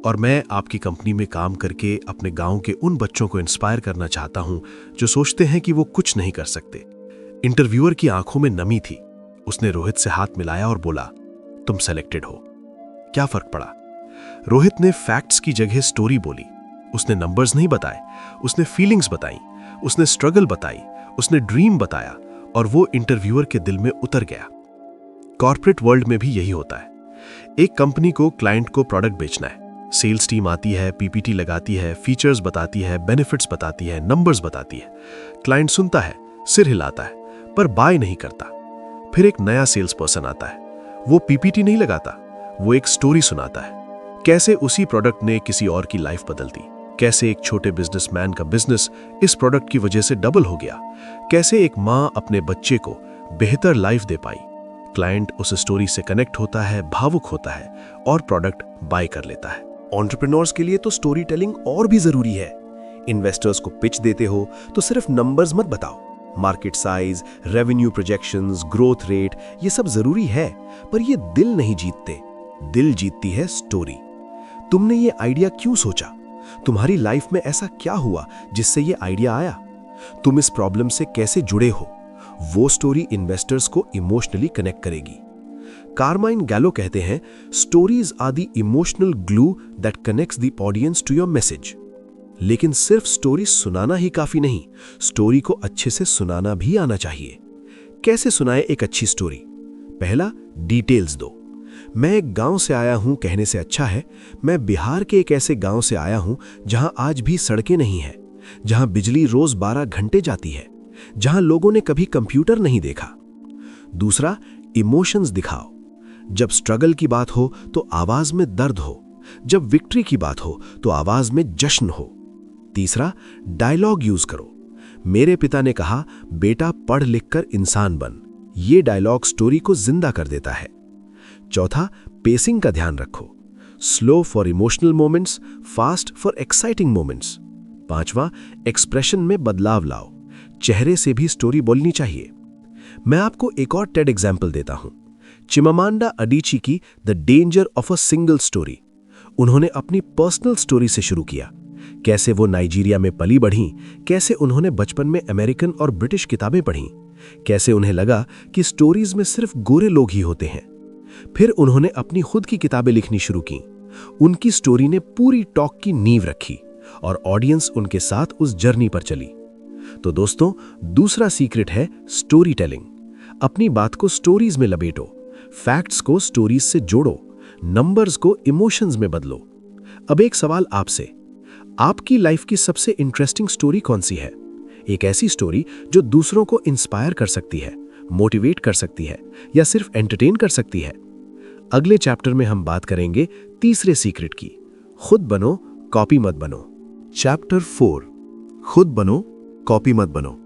Speaker 3: और मैं आपकी कंपनी में काम करके अपने गांव के उन बच्चों को इंस्पायर करना चाहता हूं जो सोचते हैं कि वो कुछ नहीं कर सकते। इंटरव्यूअर की आंखों में नमी थी। उसने रोहित से हाथ मिलाया और बोला, तुम सेलेक्टेड हो। क्या फर्क पड़ा? रोहित ने फैक्ट्स की जगह स्टोरी बोली। उसने नंबर्स नहीं बताए, उसने फीलिंग्स बताई, उसने स्ट्रगल बताई, उसने ड्रीम बताया, और वो इंटरव्यूअर के दिल में उतर गया। कॉर्पोरेट वर्ल्ड में भी यही होता है। एक कंपनी को क्लाइंट को प्रोडक्ट बेचना है। सेल्स टीम आती है, पीपीटी लगाती है, फीचर्स बताती है, बेनिफिट्स बताती है, नंबर्स बताती है। क्लाइंट सुनता है, सिर हिलाता है, पर बाय नहीं करता। फिर एक नया सेल्स पर्सन आता है। वो पीपीटी नहीं लगाता, वो एक स्टोरी सुनाता है। कैसे उसी प्रोडक्ट ने किसी और की लाइफ बदल दी, कैसे एक छोटे बिजनेसमैन का बिजनेस इस प्रोडक्ट की वजह से डबल हो गया, कैसे एक माँ अपने बच्चे को बेहतर लाइफ दे पाई। क्लाइंट उस स्टोरी से कनेक्ट होता है, भावुक होता है और प्रोडक्ट बाय कर लेता है।
Speaker 2: एंटरप्रेन्योर्स के लिए तो स्टोरी टेलिंग और भी जरूरी है। इन्वेस्टर्स को पिच देते हो तो सिर्फ नंबर्स मत बताओ। Market size, revenue projections, growth rate, ये सब जरूरी है, पर ये दिल नहीं जीतते। दिल जीतती है स्टोरी। तुमने ये आइडिया क्यों सोचा? तुम्हारी लाइफ में ऐसा क्या हुआ जिससे ये आइडिया आया? तुम इस प्रॉब्लम से कैसे जुड़े हो? वो स्टोरी इन्वेस्टर्स को इमोशनली कनेक्ट करेगी। कार्माइन गैलो कहते हैं, stories are the emotional glue that connects the audience to your message. लेकिन सिर्फ स्टोरी सुनाना ही काफी नहीं, स्टोरी को अच्छे से सुनाना भी आना चाहिए। कैसे सुनाए एक अच्छी स्टोरी? पहला, डिटेल्स दो। मैं एक गांव से आया हूं कहने से अच्छा है, मैं बिहार के एक ऐसे गांव से आया हूं जहां आज भी सड़कें नहीं हैं, जहां बिजली रोज 12 घंटे जाती है, जहां लोगों ने कभी कंप्यूटर नहीं देखा। दूसरा, इमोशंस दिखाओ। जब स्ट्रगल की बात हो तो आवाज में दर्द हो, जब विक्ट्री की बात हो तो आवाज में जश्न हो। तीसरा, डायलॉग यूज करो। मेरे पिता ने कहा, बेटा पढ़ लिख कर इंसान बन। ये डायलॉग स्टोरी को जिंदा कर देता है। चौथा, पेसिंग का ध्यान रखो। Slow for emotional moments, fast for exciting moments. पांचवा, एक्सप्रेशन में बदलाव लाओ। चेहरे से भी स्टोरी बोलनी चाहिए। मैं आपको एक और टेड एग्जाम्पल देता हूं, चिमामांडा अडीची की the danger of a single storey. उन्होंने अपनी पर्सनल स्टोरी से शुरू किया। कैसे वो नाइजीरिया में पली बढ़ीं, कैसे उन्होंने बचपन में अमेरिकन और ब्रिटिश किताबें पढ़ीं, कैसे उन्हें लगा कि स्टोरीज में सिर्फ गोरे लोग ही होते हैं। फिर उन्होंने अपनी खुद की किताबें लिखनी शुरू की। उनकी स्टोरी ने पूरी टॉक की नींव रखी और ऑडियंस उनके साथ उस जर्नी पर चली। तो दोस्तों, दूसरा सीक्रेट है स्टोरी टेलिंग। अपनी बात को स्टोरीज में लपेटो, फैक्ट्स को स्टोरीज से जोड़ो, नंबर्स को इमोशंस में बदलो। अब एक सवाल आपसे, आपकी लाइफ की सबसे इंटरेस्टिंग स्टोरी कौन सी है? एक ऐसी स्टोरी जो दूसरों को इंस्पायर कर सकती है, मोटिवेट कर सकती है या सिर्फ एंटरटेन कर सकती है। अगले चैप्टर में हम बात करेंगे तीसरे सीक्रेट की, खुद बनो, कॉपी मत बनो।
Speaker 3: चैप्टर 4, खुद बनो, कॉपी मत बनो।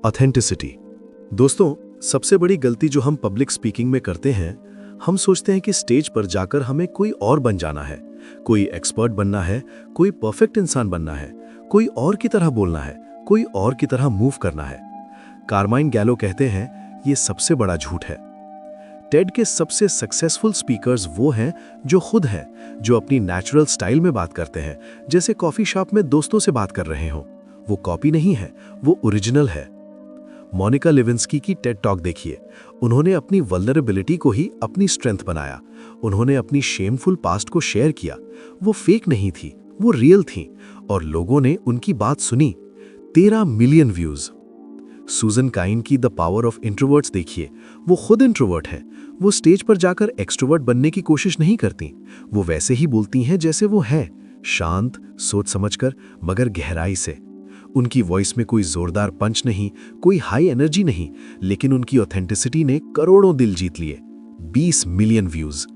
Speaker 3: ऑथेंटिसिटी। दोस्तों, सबसे बड़ी गलती जो हम पब्लिक स्पीकिंग में करते हैं, हम सोचते हैं कि स्टेज पर जाकर हमें कोई और बन जाना है, कोई एक्सपर्ट बनना है, कोई परफेक्ट इंसान बनना है, कोई और की तरह बोलना है, कोई और की तरह मूव करना है। कार्माइन गैलो कहते हैं, ये सबसे बड़ा झूठ है। टेड के सबसे सक्सेसफुल स्पीकर्स वो हैं जो खुद हैं, जो अपनी नेचुरल स्टाइल में बात करते हैं, जैसे कॉफी शॉप में दोस्तों से बात कर रहे हों। वो कॉपी नहीं है, वो ओरिजिनल है। मोनिका लेविंस्की की टेड टॉक देखिए। उन्होंने अपनी वल्नरेबिलिटी को ही अपनी स्ट्रेंथ बनाया। उन्होंने अपनी शेमफुल पास्ट को शेयर किया। वो फेक नहीं थी, वो रियल थी और लोगों ने उनकी बात सुनी। 13 मिलियन व्यूज। सूजन काइन की द पावर ऑफ इंट्रोवर्ट्स देखिए। वो खुद इंट्रोवर्ट है। वो स्टेज पर जाकर एक्सट्रोवर्ट बनने की कोशिश नहीं करती। वो वैसे ही बोलती हैं जैसे वो है, शांत, सोच समझकर, मगर गहराई से। उनकी वॉइस में कोई जोरदार पंच नहीं, कोई हाई एनर्जी नहीं, लेकिन उनकी ऑथेंटिसिटी ने करोड़ों दिल जीत लिए। 20 मिलियन व्यूज।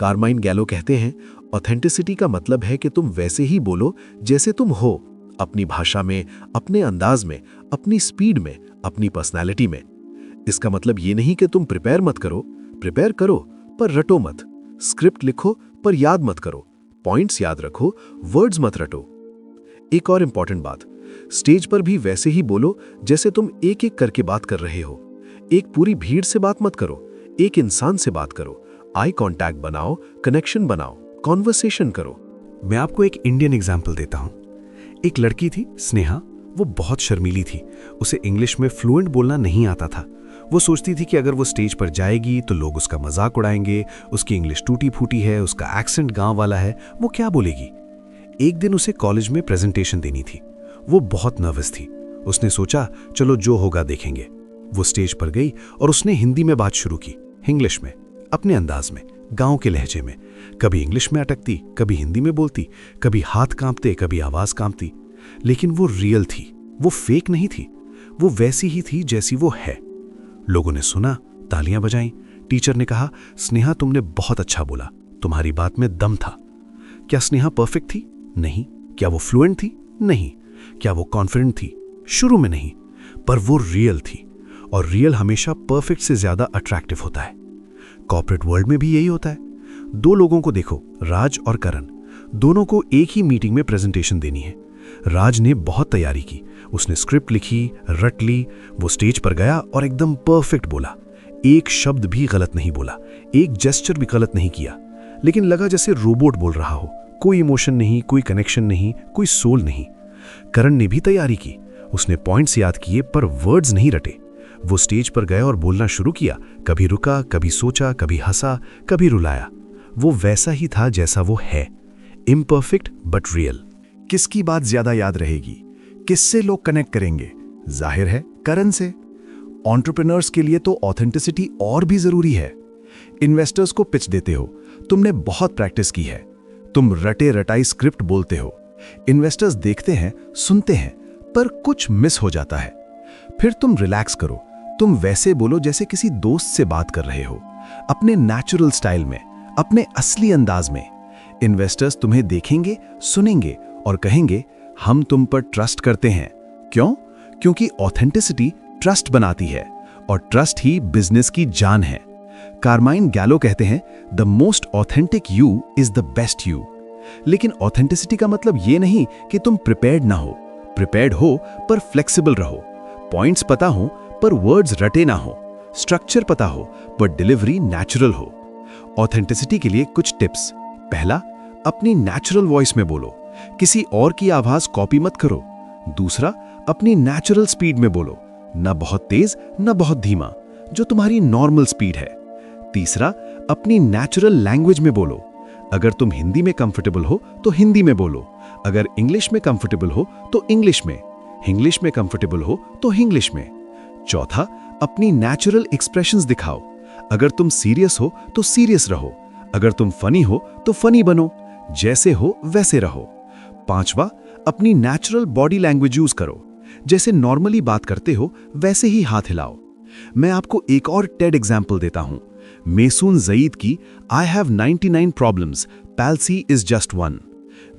Speaker 3: कार्माइन गैलो कहते हैं, ऑथेंटिसिटी का मतलब है कि तुम वैसे ही बोलो जैसे तुम हो, अपनी भाषा में, अपने अंदाज में, अपनी स्पीड में, अपनी पर्सनैलिटी में। इसका मतलब ये नहीं कि तुम प्रिपेयर मत करो, प्रिपेयर करो पर रटो मत। स्क्रिप्ट लिखो पर याद मत करो, पॉइंट्स याद रखो, वर्ड्स मत रटो। एक और इंपॉर्टेंट बात, स्टेज पर भी वैसे ही बोलो जैसे तुम एक एक करके बात कर रहे हो। एक पूरी भीड़ से बात मत करो, एक इंसान से बात करो। आई कांटेक्ट बनाओ, कनेक्शन बनाओ, कॉन्वर्सेशन करो।
Speaker 1: मैं आपको एक इंडियन एग्जाम्पल देता हूं। एक लड़की थी, स्नेहा। वो बहुत शर्मीली थी। उसे इंग्लिश में फ्लुएंट बोलना नहीं आता था। वो सोचती थी कि अगर वो स्टेज पर जाएगी तो लोग उसका मजाक उड़ाएंगे, उसकी इंग्लिश टूटी फूटी है, उसका एक्सेंट गांव वाला है, वो क्या बोलेगी। एक दिन उसे कॉलेज में प्रेजेंटेशन देनी थी। वो बहुत नर्वस थी। उसने सोचा, चलो जो होगा देखेंगे। वो स्टेज पर गई और उसने हिंदी में बात शुरू की, इंग्लिश में, अपने अंदाज में, गांव के लहजे में। कभी इंग्लिश में अटकती, कभी हिंदी में बोलती, कभी हाथ कांपते, कभी आवाज कांपती। लेकिन वो रियल थी, वो फेक नहीं थी, वो वैसी ही थी जैसी वो है। लोगों ने सुना, तालियां बजाईं। टीचर ने कहा, स्नेहा तुमने बहुत अच्छा बोला, तुम्हारी बात में दम था। क्या स्नेहा परफेक्ट थी? नहीं। क्या वो फ्लुएंट थी? नहीं। क्या वो कॉन्फिडेंट थी? शुरू में नहीं, पर वो रियल थी, और रियल हमेशा परफेक्ट से ज्यादा अट्रैक्टिव होता है। कॉर्पोरेट वर्ल्ड में भी यही होता है। दो लोगों को देखो, राज और करण, दोनों को एक ही मीटिंग में प्रेजेंटेशन देनी है। राज ने बहुत तैयारी की, उसने स्क्रिप्ट लिखी, रट ली, वो स्टेज पर गया और एकदम परफेक्ट बोला। एक शब्द भी गलत नहीं बोला, एक जेस्चर भी गलत नहीं किया, लेकिन लगा जैसे रोबोट बोल रहा हो। कोई इमोशन नहीं, कोई कनेक्शन नहीं, कोई सोल नहीं। करण ने भी तैयारी की, उसने पॉइंट्स याद किए पर वर्ड्स नहीं रटे। वो स्टेज पर गया और बोलना शुरू किया, कभी रुका, कभी सोचा, कभी हंसा, कभी रुलाया। वो वैसा ही था जैसा वो है, इम्परफेक्ट बट रियल।
Speaker 2: किसकी बात ज्यादा याद रहेगी? किससे लोग कनेक्ट करेंगे? जाहिर है करण से। एंटरप्रेन्योर्स के लिए तो ऑथेंटिसिटी और भी जरूरी है। इन्वेस्टर्स को पिच देते हो, तुमने बहुत प्रैक्टिस की है, तुम रटे रटाई स्क्रिप्ट बोलते हो। इन्वेस्टर्स देखते हैं, सुनते हैं, पर कुछ मिस हो जाता है। फिर तुम रिलैक्स करो, तुम वैसे बोलो जैसे किसी दोस्त से बात कर रहे हो, अपने नेचुरल स्टाइल में, अपने असली अंदाज में। इन्वेस्टर्स तुम्हें देखेंगे, सुनेंगे और कहेंगे, हम तुम पर ट्रस्ट करते हैं। क्यों? क्योंकि ऑथेंटिसिटी ट्रस्ट बनाती है, और ट्रस्ट ही बिजनेस की जान है। कार्माइन गैलो कहते हैं, the most authentic you is the best you. लेकिन ऑथेंटिसिटी का मतलब ये नहीं कि तुम प्रिपेयर्ड ना हो। प्रिपेयर्ड हो पर फ्लेक्सिबल रहो, पॉइंट्स पता हो पर वर्ड्स रटे ना हो, स्ट्रक्चर पता हो पर डिलीवरी नेचुरल हो। ऑथेंटिसिटी के लिए कुछ टिप्स। पहला, अपनी नेचुरल वॉइस में बोलो, किसी और की आवाज कॉपी मत करो। दूसरा, अपनी नेचुरल स्पीड में बोलो, ना बहुत तेज ना बहुत धीमा, जो तुम्हारी नॉर्मल स्पीड है। तीसरा, अपनी नेचुरल लैंग्वेज में बोलो। अगर तुम हिंदी में कंफर्टेबल हो तो हिंदी में बोलो, अगर इंग्लिश में कंफर्टेबल हो तो इंग्लिश में, इंग्लिश में कंफर्टेबल हो तो इंग्लिश में। चौथा, अपनी नेचुरल एक्सप्रेशंस दिखाओ। अगर तुम सीरियस हो तो सीरियस रहो, अगर तुम फनी हो तो फनी बनो, जैसे हो वैसे रहो। पांचवा, अपनी नेचुरल बॉडी लैंग्वेज यूज करो, जैसे नॉर्मली बात करते हो वैसे ही हाथ हिलाओ। मैं आपको एक और टेड एग्जाम्पल देता हूं, मेसून जईद की I have 99 problems, palsy is just one.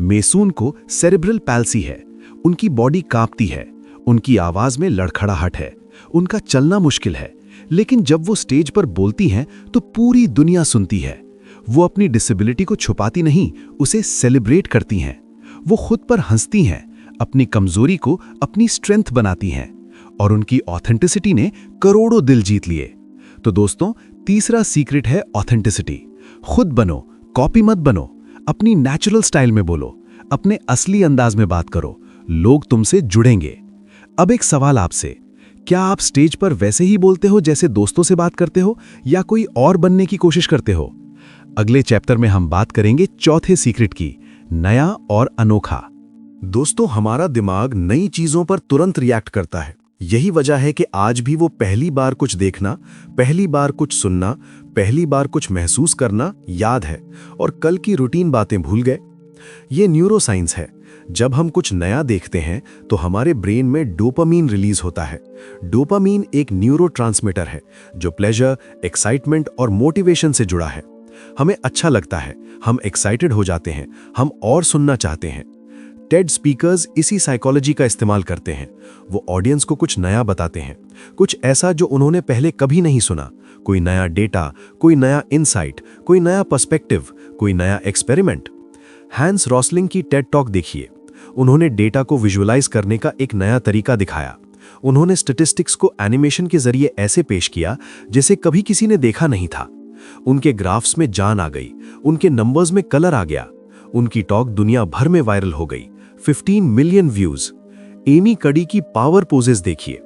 Speaker 2: Maysoon को सेरेब्रल पैल्सी है, उनकी बॉडी कांपती है, उनकी आवाज में लड़खड़ाहट है, उनका चलना मुश्किल है, लेकिन जब वो स्टेज पर बोलती हैं तो पूरी दुनिया सुनती है। वो अपनी डिसेबिलिटी को छुपाती नहीं, उसे सेलिब्रेट करती हैं। वो खुद पर हंसती हैं, अपनी कमजोरी को अपनी स्ट्रेंथ बनाती हैं, और उनकी ऑथेंटिसिटी ने करोड़ों दिल जीत लिए। तो दोस्तों, तीसरा सीक्रेट है ऑथेंटिसिटी। खुद बनो, कॉपी मत बनो, अपनी नेचुरल स्टाइल में बोलो, अपने असली अंदाज में बात करो, लोग तुमसे जुड़ेंगे। अब एक सवाल आपसे, क्या आप स्टेज पर वैसे ही बोलते हो जैसे दोस्तों से बात करते हो, या कोई और बनने की कोशिश करते हो? अगले चैप्टर में हम बात करेंगे चौथे सीक्रेट की, नया और अनोखा।
Speaker 3: दोस्तों, हमारा दिमाग नई चीजों पर तुरंत रिएक्ट करता है। यही वजह है कि आज भी वो पहली बार कुछ देखना, पहली बार कुछ सुनना, पहली बार कुछ महसूस करना याद है, और कल की रूटीन बातें भूल गए। ये न्यूरोसाइंस है। जब हम कुछ नया देखते हैं तो हमारे ब्रेन में डोपामीन रिलीज होता है। डोपामीन एक न्यूरोट्रांसमीटर है जो प्लेजर, एक्साइटमेंट और मोटिवेशन से जुड़ा है। हमें अच्छा लगता है, हम एक्साइटेड हो जाते हैं, हम और सुनना चाहते हैं। टेड स्पीकर्स इसी साइकोलॉजी का इस्तेमाल करते हैं। वो ऑडियंस को कुछ नया बताते हैं, कुछ ऐसा जो उन्होंने पहले कभी नहीं सुना, कोई नया डेटा, कोई नया इनसाइट, कोई नया पर्सपेक्टिव, कोई नया एक्सपेरिमेंट। हैंस रॉसलिंग की टेड टॉक देखिए। उन्होंने डेटा को विजुअलाइज करने का एक नया तरीका दिखाया। उन्होंने स्टैटिस्टिक्स को एनिमेशन के जरिए ऐसे पेश किया जैसे कभी किसी ने देखा नहीं था। उनके ग्राफ्स में जान आ गई, उनके नंबर्स में कलर आ गया। उनकी टॉक दुनिया भर में वायरल हो गई, 15 मिलियन व्यूज। एमी कडी की पावर पोजेस देखिए।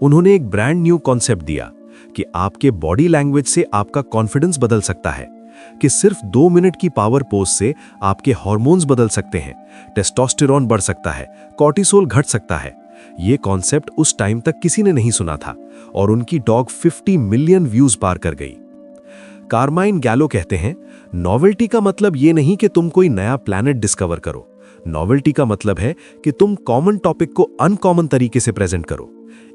Speaker 3: उन्होंने एक ब्रांड न्यू कॉन्सेप्ट दिया कि आपके बॉडी लैंग्वेज से आपका कॉन्फिडेंस बदल सकता है, कि सिर्फ 2 मिनट की पावर पोज से आपके हार्मोन्स बदल सकते हैं, टेस्टोस्टेरोन बढ़ सकता है, कॉर्टिसोल घट सकता है। ये कॉन्सेप्ट उस टाइम तक किसी ने नहीं सुना था, और उनकी टॉक 50 मिलियन व्यूज पार कर गई। कार्माइन गैलो कहते हैं, नॉवेल्टी का मतलब ये नहीं कि तुम कोई नया प्लैनेट डिस्कवर करो। नॉवेल्टी का मतलब है कि तुम कॉमन टॉपिक को अनकॉमन तरीके से प्रेजेंट करो।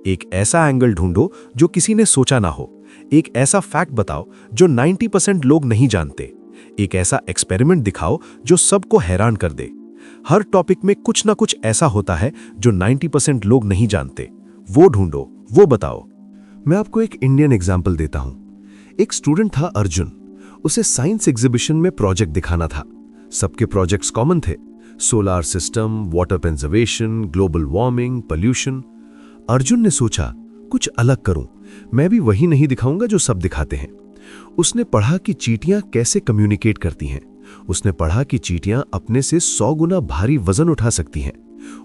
Speaker 3: एक ऐसा एंगल ढूंढो जो किसी ने सोचा ना हो,
Speaker 2: एक ऐसा फैक्ट बताओ जो 90% लोग नहीं जानते। एक ऐसा एक्सपेरिमेंट दिखाओ जो सबको हैरान कर दे। हर टॉपिक में कुछ ना कुछ ऐसा होता है जो 90% लोग नहीं जानते। वो ढूंढो, वो बताओ।
Speaker 1: मैं आपको एक इंडियन एग्जाम्पल देता हूं। एक स्टूडेंट था अर्जुन। उसे साइंस एग्जीबिशन में प्रोजेक्ट दिखाना था। सबके प्रोजेक्ट्स कॉमन थे, solar system, water conservation, global warming, pollution. Arjun ने सोचा कुछ अलग करूं, मैं भी वही नहीं दिखाऊंगा जो सब दिखाते हैं। उसने पढ़ा कि चींटियां कैसे कम्युनिकेट करती हैं। उसने पढ़ा कि चींटियां अपने से 100 गुना भारी वजन उठा सकती हैं।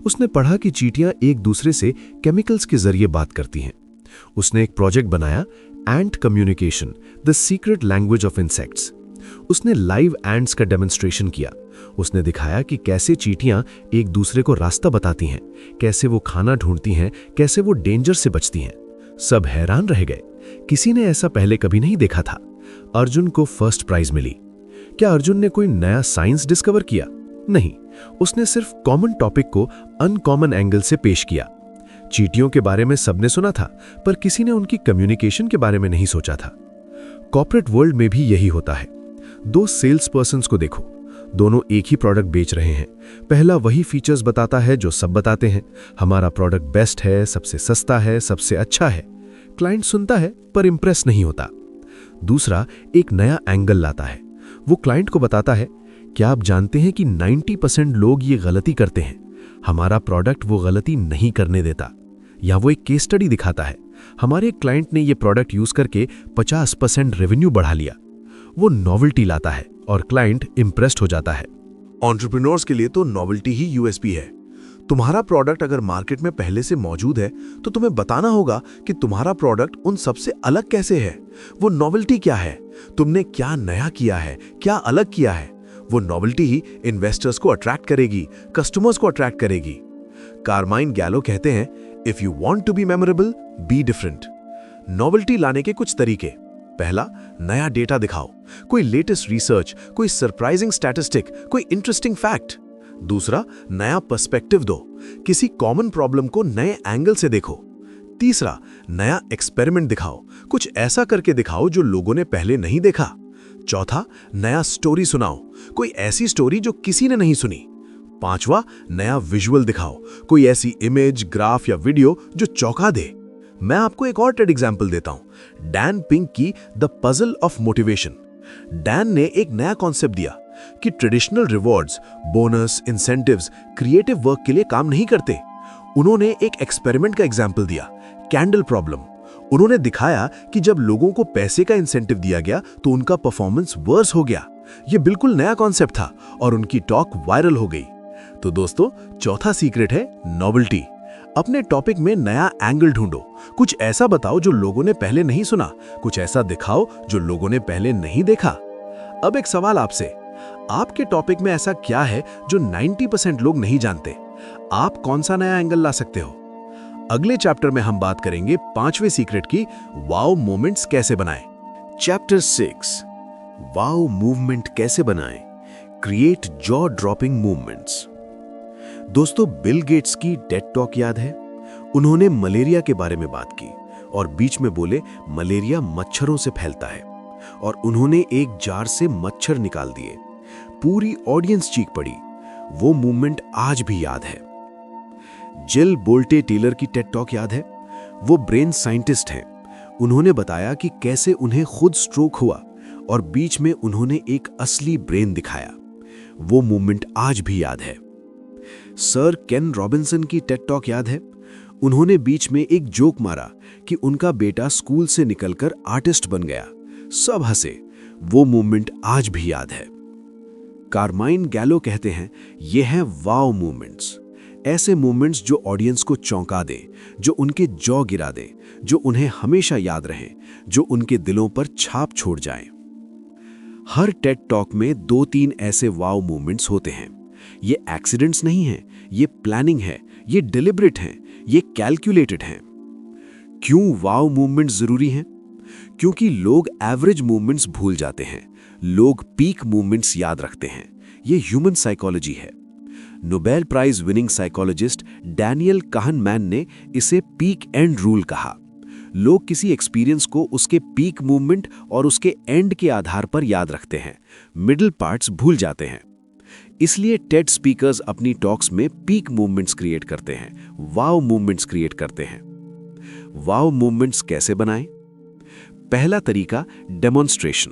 Speaker 1: उसने पढ़ा कि चींटियां एक दूसरे से केमिकल्स के जरिए बात करती हैं। उसने एक प्रोजेक्ट बनाया, ant communication, the secret language of insects. उसने लाइव एंट्स का डेमोन्स्ट्रेशन किया। उसने दिखाया कि कैसे चींटियां एक दूसरे को रास्ता बताती हैं, कैसे वो खाना ढूंढती हैं, कैसे वो डेंजर से बचती हैं। सब हैरान रह गए। किसी ने ऐसा पहले कभी नहीं देखा था। अर्जुन को फर्स्ट प्राइज मिली। क्या अर्जुन ने कोई नया साइंस डिस्कवर किया? नहीं, उसने सिर्फ कॉमन टॉपिक को अनकॉमन एंगल से पेश किया। चींटियों के बारे में सबने सुना था, पर किसी ने उनकी कम्युनिकेशन के बारे में नहीं सोचा था। कॉर्पोरेट वर्ल्ड में भी यही होता है। दो सेल्स पर्सन्स को देखो, दोनों एक ही प्रोडक्ट बेच रहे हैं। पहला वही फीचर्स बताता है जो सब बताते हैं, हमारा प्रोडक्ट बेस्ट है, सबसे सस्ता है, सबसे अच्छा है। क्लाइंट सुनता है पर इंप्रेस नहीं होता। दूसरा एक नया एंगल लाता है। वो क्लाइंट को बताता है, क्या आप जानते हैं कि 90% लोग ये गलती करते हैं, हमारा प्रोडक्ट वो गलती नहीं करने देता। या वो एक केस स्टडी दिखाता है, हमारे क्लाइंट ने ये प्रोडक्ट यूज करके 50% रेवेन्यू बढ़ा लिया। वो नॉवेल्टी लाता है और क्लाइंट इंप्रेस्ड हो जाता है।
Speaker 3: एंटरप्रेन्योर्स के लिए तो नॉवेल्टी ही यूएसपी है। तुम्हारा प्रोडक्ट अगर मार्केट में पहले से मौजूद है तो तुम्हें बताना होगा कि तुम्हारा प्रोडक्ट उन सबसे अलग कैसे है। वो नॉवेल्टी क्या है, तुमने क्या नया किया है, क्या अलग किया है। वो नॉवेल्टी ही इन्वेस्टर्स को अट्रैक्ट करेगी, कस्टमर्स को अट्रैक्ट करेगी। कारमाइन गैलो कहते हैं, if you want to be memorable, be different. Novelty लाने के कुछ तरीके। पहला, नया डेटा दिखाओ, कोई लेटेस्ट रिसर्च, कोई सरप्राइजिंग स्टैटिस्टिक, कोई इंटरेस्टिंग फैक्ट। दूसरा, नया पर्सपेक्टिव दो, किसी कॉमन प्रॉब्लम को नए एंगल से देखो। तीसरा, नया एक्सपेरिमेंट दिखाओ, कुछ ऐसा करके दिखाओ जो लोगों ने पहले नहीं देखा। चौथा, नया स्टोरी सुनाओ, कोई ऐसी स्टोरी जो किसी ने नहीं सुनी। पांचवा, नया विजुअल दिखाओ, कोई ऐसी इमेज, ग्राफ या वीडियो जो चौंका दे। मैं आपको एक और टेड एग्जांपल देता हूं, डैन पिंक की the puzzle of motivation. Dan ने एक नया कॉन्सेप्ट दिया कि traditional rewards, bonus, incentives creative work के लिए काम नहीं करते। उन्होंने एक एक्सपेरिमेंट का एग्जाम्पल दिया, कैंडल प्रॉब्लम। उन्होंने दिखाया कि जब लोगों को पैसे का इंसेंटिव दिया गया तो उनका परफॉर्मेंस वर्स हो गया। यह बिल्कुल नया कॉन्सेप्ट था और उनकी टॉक वायरल हो गई। तो दोस्तों, चौथा सीक्रेट है नॉवेल्टी। अपने टॉपिक में नया एंगल ढूंढो, कुछ ऐसा बताओ जो लोगों ने पहले नहीं सुना, कुछ ऐसा दिखाओ जो लोगों ने पहले नहीं देखा। अब एक सवाल आपसे, आपके टॉपिक में ऐसा क्या है जो 90% लोग नहीं जानते? आप कौन सा नया एंगल ला सकते हो? अगले चैप्टर में हम बात करेंगे 5वें सीक्रेट की, वाओ मोमेंट्स कैसे बनाएं।
Speaker 1: चैप्टर 6, वाओ मूवमेंट कैसे बनाएं, क्रिएट जॉ ड्रॉपिंग मूवमेंट्स। दोस्तों, बिल गेट्स की टेड टॉक याद है? उन्होंने मलेरिया के बारे में बात की और बीच में बोले मलेरिया मच्छरों से फैलता है, और उन्होंने एक जार से मच्छर निकाल दिए। पूरी ऑडियंस चीख पड़ी। वो मूवमेंट आज भी याद है। जिल बोल्टे टेलर की टेड टॉक याद है? वो ब्रेन साइंटिस्ट हैं। उन्होंने बताया कि कैसे उन्हें खुद स्ट्रोक हुआ और बीच में उन्होंने एक असली ब्रेन दिखाया। वो मूवमेंट आज भी याद है। सर केन रॉबिन्सन की टेड टॉक याद है? उन्होंने बीच में एक जोक मारा कि उनका बेटा स्कूल से निकलकर आर्टिस्ट बन गया। सब हंसे। वो मूवमेंट आज भी याद है। कारमाइन गैलो कहते हैं, ये हैं वाओ मूवमेंट्स। ऐसे मूवमेंट्स जो ऑडियंस को चौंका दे, जो उनके जॉ गिरा दे, जो उन्हें हमेशा याद रहे, जो उनके दिलों पर छाप छोड़ जाएं। हर टेड टॉक में 2-3 ऐसे वाओ मूवमेंट्स होते हैं। ये एक्सीडेंट्स नहीं हैं, ये प्लानिंग है, ये डिलिबरेट हैं, ये कैलकुलेटेड हैं। क्यों वाओ मूवमेंट्स जरूरी हैं? क्योंकि लोग एवरेज मूवमेंट्स भूल जाते हैं, लोग पीक मूवमेंट्स याद रखते हैं। ये ह्यूमन साइकोलॉजी है। Nobel prize winning psychologist Daniel Kahneman ने इसे पीक एंड रूल कहा।
Speaker 2: लोग किसी एक्सपीरियंस को उसके पीक मूवमेंट और उसके एंड के आधार पर याद रखते हैं, मिडिल पार्ट्स भूल जाते हैं। इसलिए टेड स्पीकर्स अपनी टॉक्स में पीक मूवमेंट्स क्रिएट करते हैं, वाव मूवमेंट्स क्रिएट करते हैं। वाव मूवमेंट्स कैसे बनाएं? पहला तरीका, डेमोन्स्ट्रेशन।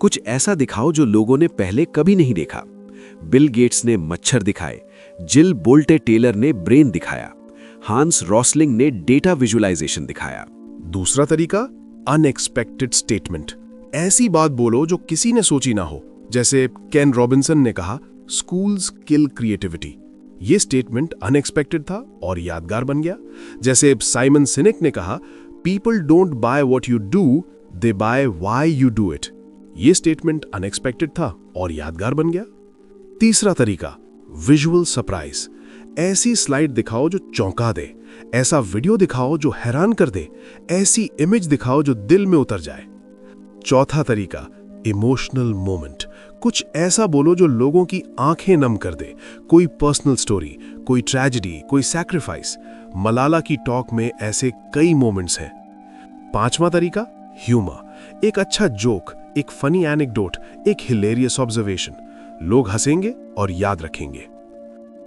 Speaker 2: कुछ ऐसा दिखाओ जो लोगों ने पहले कभी नहीं देखा। बिल गेट्स ने मच्छर दिखाए, जिल बोल्टे टेलर ने ब्रेन दिखाया, हांस रॉसलिंग ने डेटा विजुअलाइजेशन दिखाया।
Speaker 4: दूसरा तरीका, अनएक्सपेक्टेड स्टेटमेंट। ऐसी बात बोलो जो किसी ने सोची ना हो। जैसे केन रॉबिन्सन ने कहा, स्कूल्स किल क्रिएटिविटी। ये स्टेटमेंट अनएक्सपेक्टेड था और यादगार बन गया। जैसे साइमन सिनेक ने कहा, people don't buy what you do, they buy why you do it. ये स्टेटमेंट अनएक्सपेक्टेड था और यादगार बन गया। तीसरा तरीका, विजुअल सरप्राइज। ऐसी स्लाइड दिखाओ जो चौंका दे, ऐसा वीडियो दिखाओ जो हैरान कर दे, ऐसी इमेज दिखाओ जो दिल में उतर जाए। चौथा तरीका, इमोशनल मोमेंट। कुछ ऐसा बोलो जो लोगों की आंखें नम कर दे। कोई पर्सनल स्टोरी, कोई ट्रेजेडी, कोई सैक्रिफाइस। मलाला की टॉक में ऐसे कई मोमेंट्स हैं। पांचवा तरीका, ह्यूमर। एक अच्छा जोक, एक फनी एनेक्डोट, एक हिलेरियस ऑब्जर्वेशन। लोग हंसेंगे और याद रखेंगे।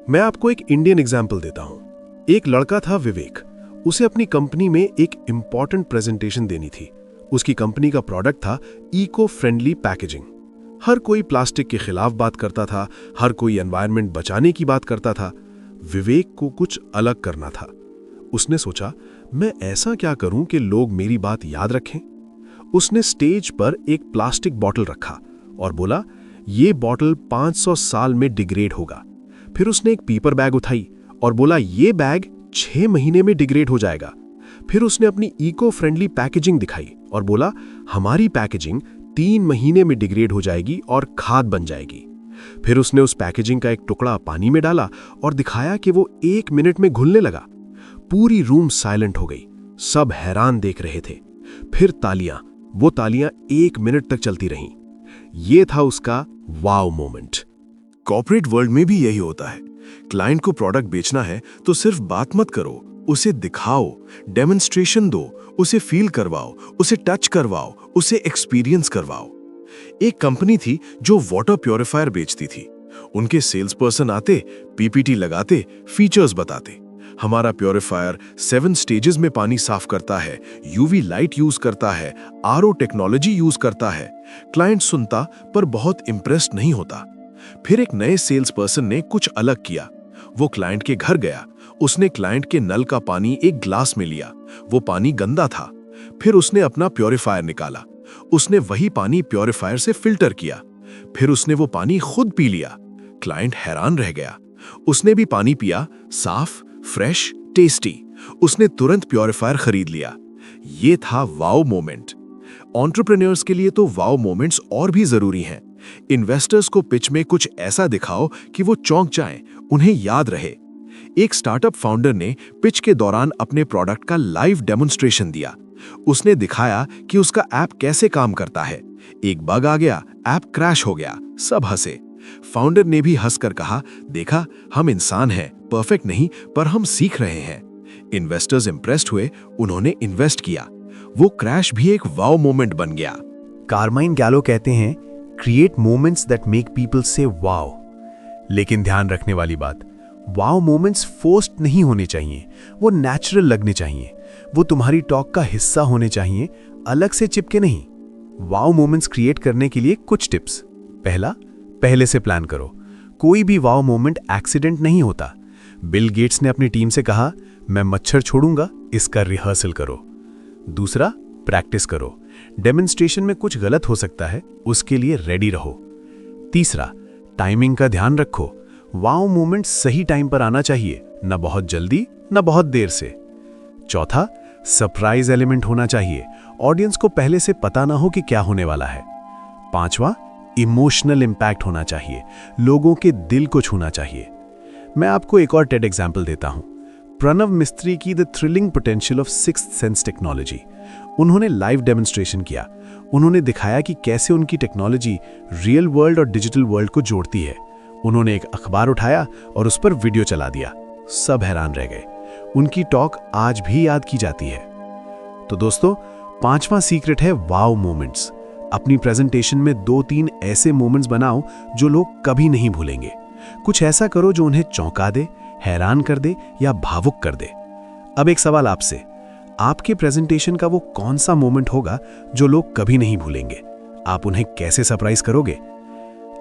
Speaker 4: मैं आपको एक इंडियन एग्जाम्पल देता हूं। एक लड़का था विवेक। उसे अपनी कंपनी में एक इंपॉर्टेंट प्रेजेंटेशन देनी थी। उसकी कंपनी का प्रोडक्ट था इको फ्रेंडली पैकेजिंग। हर कोई प्लास्टिक के खिलाफ बात करता था, हर कोई एनवायरनमेंट बचाने की बात करता था। विवेक को कुछ अलग करना था। उसने सोचा, मैं ऐसा क्या करूं कि लोग मेरी बात याद रखें। उसने स्टेज पर एक प्लास्टिक बॉटल रखा और बोला, ये बॉटल 500 साल में डिग्रेड होगा। फिर उसने एक पेपर बैग उठाई और बोला, ये बैग 6 महीने में डिग्रेड हो जाएगा। फिर उसने अपनी इको फ्रेंडली पैकेजिंग दिखाई और बोला, हमारी पैकेजिंग 3 महीने में डिग्रेड हो जाएगी और खाद बन जाएगी। फिर उसने उस पैकेजिंग का एक टुकड़ा पानी में डाला और दिखाया कि वो 1 मिनट में घुलने लगा। पूरी रूम साइलेंट हो गई, सब हैरान देख रहे थे। फिर तालियां, वो तालियां 1 मिनट तक चलती रहीं। ये था उसका वाव मोमेंट।
Speaker 3: कॉर्पोरेट वर्ल्ड में भी यही होता है। क्लाइंट को प्रोडक्ट बेचना है तो सिर्फ बात मत करो, उसे दिखाओ, डेमोन्स्ट्रेशन दो, उसे फील करवाओ, उसे टच करवाओ, उसे एक्सपीरियंस करवाओ। एक कंपनी थी जो वाटर प्योरीफायर बेचती थी। उनके सेल्स पर्सन आते, पीपीटी लगाते, फीचर्स बताते। हमारा प्योरीफायर 7 स्टेजेस में पानी साफ करता है, यूवी लाइट यूज करता है, आरओ टेक्नोलॉजी यूज करता है। क्लाइंट सुनता पर बहुत इंप्रेस्ड नहीं होता। फिर एक नए सेल्स पर्सन ने कुछ अलग किया। वो क्लाइंट के घर गया। उसने क्लाइंट के नल का पानी एक ग्लास में लिया। वो पानी गंदा था। फिर उसने अपना प्योरीफायर निकाला। उसने वही पानी प्योरीफायर से फिल्टर किया। फिर उसने वो पानी खुद पी लिया। क्लाइंट हैरान रह गया। उसने भी पानी पिया, साफ, फ्रेश, टेस्टी। उसने तुरंत प्योरीफायर खरीद लिया। ये था वाव मोमेंट। एंटरप्रेन्योर्स के लिए तो वाव मोमेंट्स और भी जरूरी हैं। इन्वेस्टर्स को पिच में कुछ ऐसा दिखाओ कि वो चौंक जाएं, उन्हें याद रहे। एक स्टार्टअप फाउंडर ने पिच के दौरान अपने प्रोडक्ट का लाइव डेमोन्स्ट्रेशन दिया। उसने दिखाया कि उसका ऐप कैसे काम करता है। एक बग आ गया, ऐप क्रैश हो गया, सब हंसे। फाउंडर ने भी हंसकर कहा, देखा, हम इंसान हैं, परफेक्ट नहीं, पर हम सीख रहे हैं। इन्वेस्टर्स इंप्रेस्ड हुए, उन्होंने इन्वेस्ट किया। वो क्रैश भी एक वाव मोमेंट बन गया।
Speaker 1: कार्माइन गैलो कहते हैं, create moments that make people से वाव। लेकिन ध्यान रखने वाली बात, वाव मोमेंट्स फोर्स्ड नहीं होने चाहिए, वो नेचुरल लगने चाहिए। वो तुम्हारी टॉक का हिस्सा होने चाहिए, अलग से चिपके नहीं। वाव मोमेंट्स क्रिएट करने के लिए कुछ टिप्स। पहला, पहले से प्लान करो। कोई भी वाव मोमेंट एक्सीडेंट नहीं होता। बिल गेट्स ने अपनी टीम से कहा, मैं मच्छर छोड़ूंगा, इसका रिहर्सल करो। दूसरा, प्रैक्टिस करो। डेमोन्स्ट्रेशन में कुछ गलत हो सकता है, उसके लिए रेडी रहो। तीसरा, टाइमिंग का ध्यान रखो। वाव मोमेंट सही टाइम पर आना चाहिए, न बहुत जल्दी न बहुत देर से। चौथा, सरप्राइज एलिमेंट होना चाहिए। ऑडियंस को पहले से पता ना हो कि क्या होने वाला है। पांचवा, इमोशनल इंपैक्ट होना चाहिए, लोगों के दिल को छूना चाहिए। मैं आपको एक और टेड एग्जाम्पल देता हूं। प्रणव मिस्त्री की the thrilling potential of sixth sense technology. उन्होंने लाइव डेमोन्स्ट्रेशन किया। उन्होंने दिखाया कि कैसे उनकी टेक्नोलॉजी रियल वर्ल्ड और डिजिटल वर्ल्ड को जोड़ती है। उन्होंने एक अखबार उठाया और उस पर वीडियो चला दिया। सब हैरान रह गए। उनकी टॉक आज भी याद की जाती है। तो दोस्तों, पांचवा सीक्रेट है वाव मोमेंट्स। अपनी प्रेजेंटेशन में 2-3 ऐसे मोमेंट्स बनाओ जो लोग कभी नहीं भूलेंगे। कुछ ऐसा करो जो उन्हें चौंका दे, हैरान कर दे या भावुक कर दे। अब एक सवाल आपसे, आपके प्रेजेंटेशन का वो कौन सा मोमेंट होगा जो लोग कभी नहीं भूलेंगे? आप उन्हें कैसे सरप्राइज करोगे?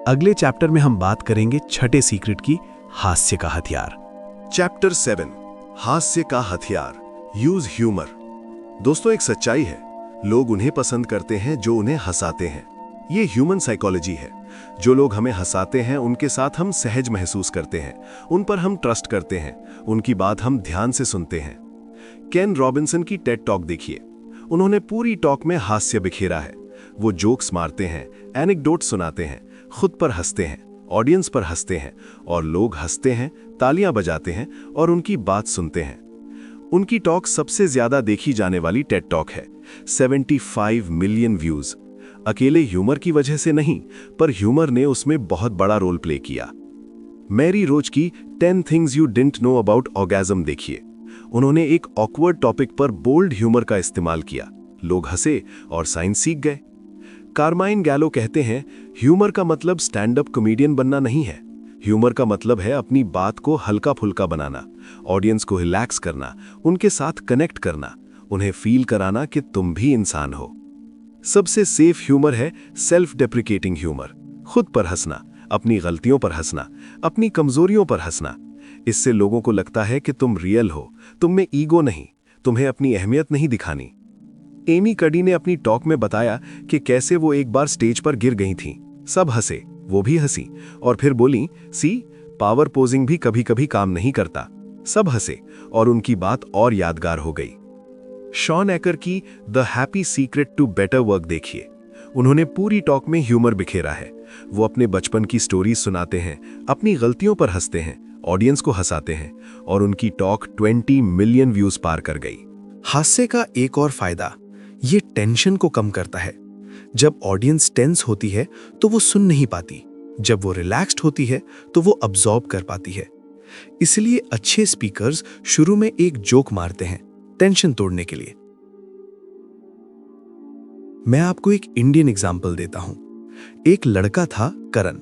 Speaker 1: अगले चैप्टर में हम बात करेंगे छठे सीक्रेट की, हास्य का हथियार।
Speaker 3: चैप्टर 7, हास्य का हथियार, यूज ह्यूमर। दोस्तों, एक सच्चाई है, लोग उन्हें पसंद करते हैं जो उन्हें हंसाते हैं। ये ह्यूमन साइकोलॉजी है। जो लोग हमें हंसाते हैं उनके साथ हम सहज महसूस करते हैं, उन पर हम ट्रस्ट करते हैं, उनकी बात हम ध्यान से सुनते हैं। केन रॉबिन्सन की टेड टॉक देखिए, उन्होंने पूरी टॉक में हास्य बिखेरा है। वो जोक्स मारते हैं, एनेक्डोट सुनाते हैं, खुद पर हंसते हैं, ऑडियंस पर हंसते हैं, और लोग हंसते हैं, तालियां बजाते हैं और उनकी बात सुनते हैं। उनकी टॉक सबसे ज्यादा देखी जाने वाली टेड टॉक है, 75 मिलियन व्यूज। अकेले ह्यूमर की वजह से नहीं, पर ह्यूमर ने उसमें बहुत बड़ा रोल प्ले किया। मैरी रोच की 10 things you didn't know about orgasm देखिए, उन्होंने एक ऑकवर्ड टॉपिक पर बोल्ड ह्यूमर का इस्तेमाल किया, लोग हंसे और साइंस सीख गए। कार्माइन गैलो कहते हैं, ह्यूमर का मतलब स्टैंड अप कॉमेडियन बनना नहीं है। ह्यूमर का मतलब है अपनी बात को हल्का फुल्का बनाना, ऑडियंस को रिलैक्स करना, उनके साथ कनेक्ट करना, उन्हें फील कराना कि तुम भी इंसान हो। सबसे सेफ ह्यूमर है सेल्फ डेप्रिकेटिंग ह्यूमर, खुद पर हंसना, अपनी गलतियों पर हंसना, अपनी कमजोरियों पर हंसना। इससे लोगों को लगता है कि तुम रियल हो, तुम में ईगो नहीं, तुम्हें अपनी अहमियत नहीं दिखानी। एमी कडी ने अपनी टॉक में बताया कि कैसे वो एक बार स्टेज पर गिर गई थीं। सब हंसे, वो भी हंसी और फिर बोली, सी, पावर पोजिंग भी कभी कभी काम नहीं करता। सब हंसे और उनकी बात और यादगार हो गई। शॉन एकर की the happy secret to better work देखिए, उन्होंने पूरी टॉक में ह्यूमर बिखेरा है। वो अपने बचपन की स्टोरीज सुनाते हैं, अपनी गलतियों पर हंसते हैं, ऑडियंस को हंसाते हैं, और उनकी टॉक 20 मिलियन व्यूज पार कर गई।
Speaker 2: हास्य का एक और फायदा, ये टेंशन को कम करता है। जब ऑडियंस टेंस होती है तो वो सुन नहीं पाती, जब वो रिलैक्स्ड होती है तो वो अब्सॉर्ब कर पाती है। इसलिए अच्छे स्पीकर्स शुरू में एक जोक मारते हैं, टेंशन तोड़ने के लिए। मैं आपको एक इंडियन एग्जाम्पल देता हूं। एक लड़का था करण,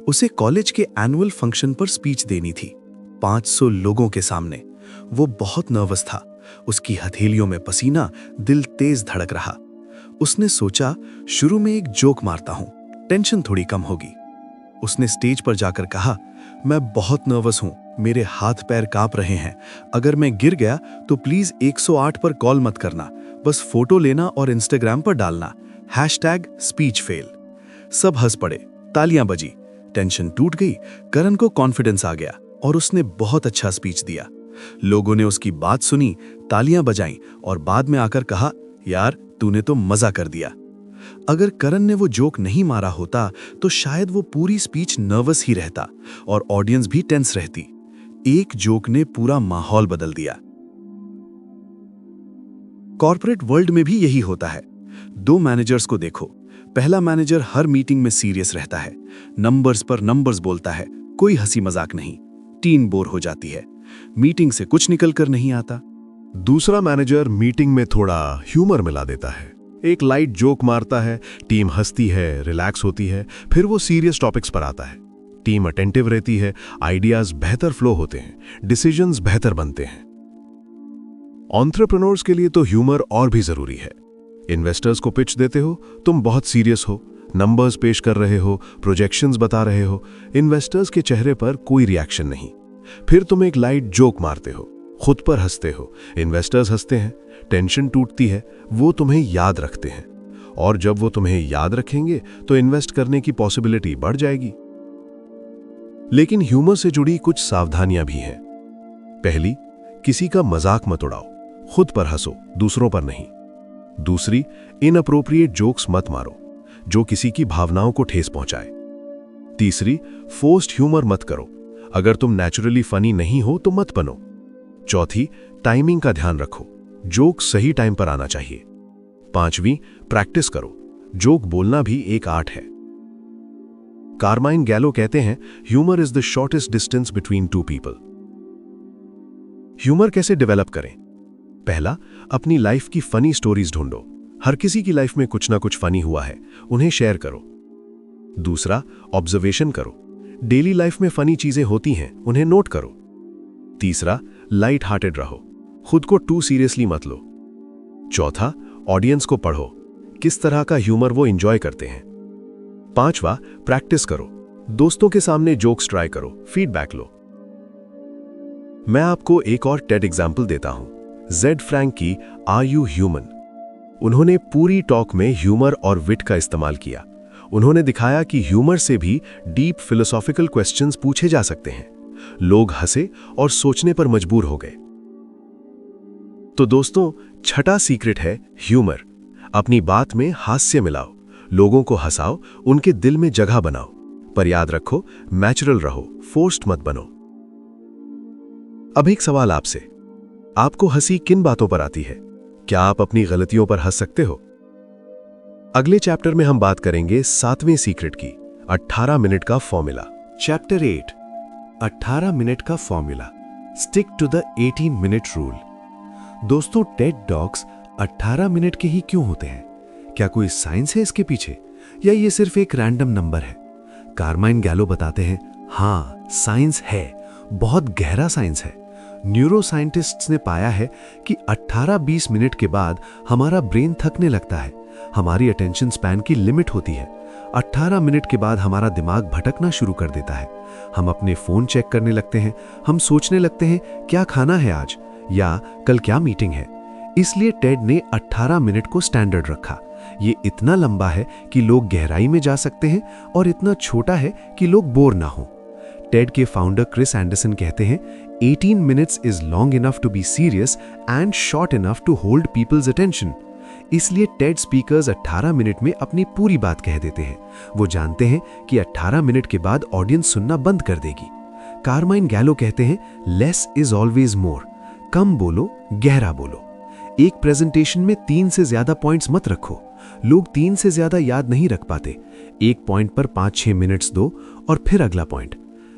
Speaker 2: उसे कॉलेज के एनुअल फंक्शन पर स्पीच देनी थी, 500 लोगों के सामने। वो बहुत नर्वस था, उसकी हथेलियों में पसीना, दिल तेज धड़क रहा। उसने सोचा, शुरू में एक जोक मारता हूं, टेंशन थोड़ी कम होगी। उसने स्टेज पर जाकर कहा, मैं बहुत नर्वस हूं, मेरे हाथ पैर कांप रहे हैं, अगर मैं गिर गया तो प्लीज 108 पर कॉल मत करना, बस फोटो लेना और इंस्टाग्राम पर डालना, #speechfail। सब हंस पड़े, तालियां बजी, टेंशन टूट गई। करण को कॉन्फिडेंस आ गया और उसने बहुत अच्छा स्पीच दिया। लोगों ने उसकी बात सुनी, तालियां बजाईं और बाद में आकर कहा, यार तूने तो मजा कर दिया। अगर करण ने वो जोक नहीं मारा होता तो शायद वो पूरी स्पीच नर्वस ही रहता और ऑडियंस भी टेंस रहती। एक जोक ने पूरा माहौल बदल दिया। कॉर्पोरेट वर्ल्ड में भी यही होता है। 2 मैनेजर्स को देखो, पहला मैनेजर हर मीटिंग में सीरियस रहता है, नंबर्स पर नंबर्स बोलता है, कोई हंसी मजाक नहीं, टीम बोर हो जाती है, मीटिंग से कुछ निकल कर नहीं आता।
Speaker 3: दूसरा मैनेजर मीटिंग में थोड़ा ह्यूमर मिला देता है, एक लाइट जोक मारता है, टीम हंसती है, रिलैक्स होती है, फिर वो सीरियस टॉपिक्स पर आता है, टीम अटेंटिव रहती है, आइडियाज बेहतर फ्लो होते हैं, डिसीजंस बेहतर बनते हैं। एंटरप्रेन्योर्स के लिए तो ह्यूमर और भी जरूरी है। इन्वेस्टर्स को पिच देते हो, तुम बहुत सीरियस हो, नंबर्स पेश कर रहे हो, प्रोजेक्शंस बता रहे हो, इन्वेस्टर्स के चेहरे पर कोई रिएक्शन नहीं। फिर तुम एक लाइट जोक मारते हो, खुद पर हंसते हो, इन्वेस्टर्स हंसते हैं, टेंशन टूटती है, वो तुम्हें याद रखते हैं, और जब वो तुम्हें याद रखेंगे तो इन्वेस्ट करने की पॉसिबिलिटी बढ़ जाएगी। लेकिन ह्यूमर से जुड़ी कुछ सावधानियां भी हैं। पहली, किसी का मजाक मत उड़ाओ, खुद पर हंसो, दूसरों पर नहीं। दूसरी, इनअप्रोप्रिएट जोक्स मत मारो जो किसी की भावनाओं को ठेस पहुंचाए। तीसरी, फोर्स्ड ह्यूमर मत करो, अगर तुम नेचुरली फनी नहीं हो तो मत बनो। चौथी, टाइमिंग का ध्यान रखो, जोक सही टाइम पर आना चाहिए। पांचवी, प्रैक्टिस करो, जोक बोलना भी एक आर्ट है। कार्माइन गैलो कहते हैं, humour is the shortest distance between 2 people. Humour कैसे डेवलप करें? पहला, अपनी लाइफ की फनी स्टोरीज ढूंढो। हर किसी की लाइफ में कुछ ना कुछ फनी हुआ है, उन्हें शेयर करो। दूसरा, ऑब्जर्वेशन करो। डेली लाइफ में फनी चीजें होती हैं, उन्हें नोट करो। तीसरा, लाइट हार्टेड रहो, खुद को टू सीरियसली मत लो। चौथा, ऑडियंस को पढ़ो, किस तरह का ह्यूमर वो एंजॉय करते हैं। पांचवा, प्रैक्टिस करो, दोस्तों के सामने जोक्स ट्राई करो, फीडबैक लो। मैं आपको एक और टेड एग्जाम्पल देता हूं, जेड फ्रैंक की आर यू ह्यूमन। उन्होंने पूरी टॉक में ह्यूमर और विट का इस्तेमाल किया। उन्होंने दिखाया कि ह्यूमर से भी डीप फिलोसॉफिकल क्वेश्चंस पूछे जा सकते हैं। लोग हंसे और सोचने पर मजबूर हो गए। तो दोस्तों, छठा सीक्रेट है ह्यूमर। अपनी बात में हास्य मिलाओ, लोगों को हंसाओ, उनके दिल में जगह बनाओ। पर याद रखो, नेचुरल रहो, फोर्स्ड मत बनो। अब एक सवाल आपसे, आपको हंसी किन बातों पर आती है? क्या आप अपनी गलतियों पर हंस सकते हो? अगले चैप्टर में हम बात करेंगे 7वें सीक्रेट की, 18 मिनट का फॉर्मूला।
Speaker 1: चैप्टर 8, 18 मिनट का फॉर्मूला। Stick to the 18 minute rule. दोस्तों, टेड टॉक्स 18 मिनट के ही क्यों होते हैं? क्या कोई साइंस है इसके पीछे, या ये सिर्फ एक रैंडम नंबर है? कार्माइन गैलो बताते हैं, हाँ, साइंस है, बहुत गहरा साइंस है। न्यूरो साइंटिस्ट्स ने पाया है कि 18-20 मिनट के बाद हमारा ब्रेन थकने लगता है, हमारी अटेंशन स्पैन की लिमिट होती है। 18 मिनट के बाद हमारा दिमाग भटकना शुरू कर देता है। हम अपने फोन चेक करने लगते हैं, हम सोचने लगते हैं क्या खाना है आज, या कल क्या मीटिंग है। इसलिए टेड ने 18 मिनट को स्टैंडर्ड रखा। ये इतना लंबा है कि लोग गहराई में जा सकते हैं, और इतना छोटा है कि लोग बोर ना हो। टेड के फाउंडर क्रिस एंडरसन कहते हैं, 18 minutes is long enough to be serious and short enough to hold people's attention. इसलिए टेड स्पीकर्स 18 मिनट में अपनी पूरी बात कह देते हैं। वो जानते हैं कि 18 मिनट के बाद ऑडियंस सुनना बंद कर देगी। कार्माइन गैलो कहते हैं, लेस इज ऑलवेज मोर। कम बोलो, गहरा बोलो। एक प्रेजेंटेशन में 3 से ज्यादा पॉइंट्स मत रखो। लोग 3 से ज्यादा याद नहीं रख पाते। एक पॉइंट पर 5-6 मिनट्स दो और फिर अगला पॉइंट।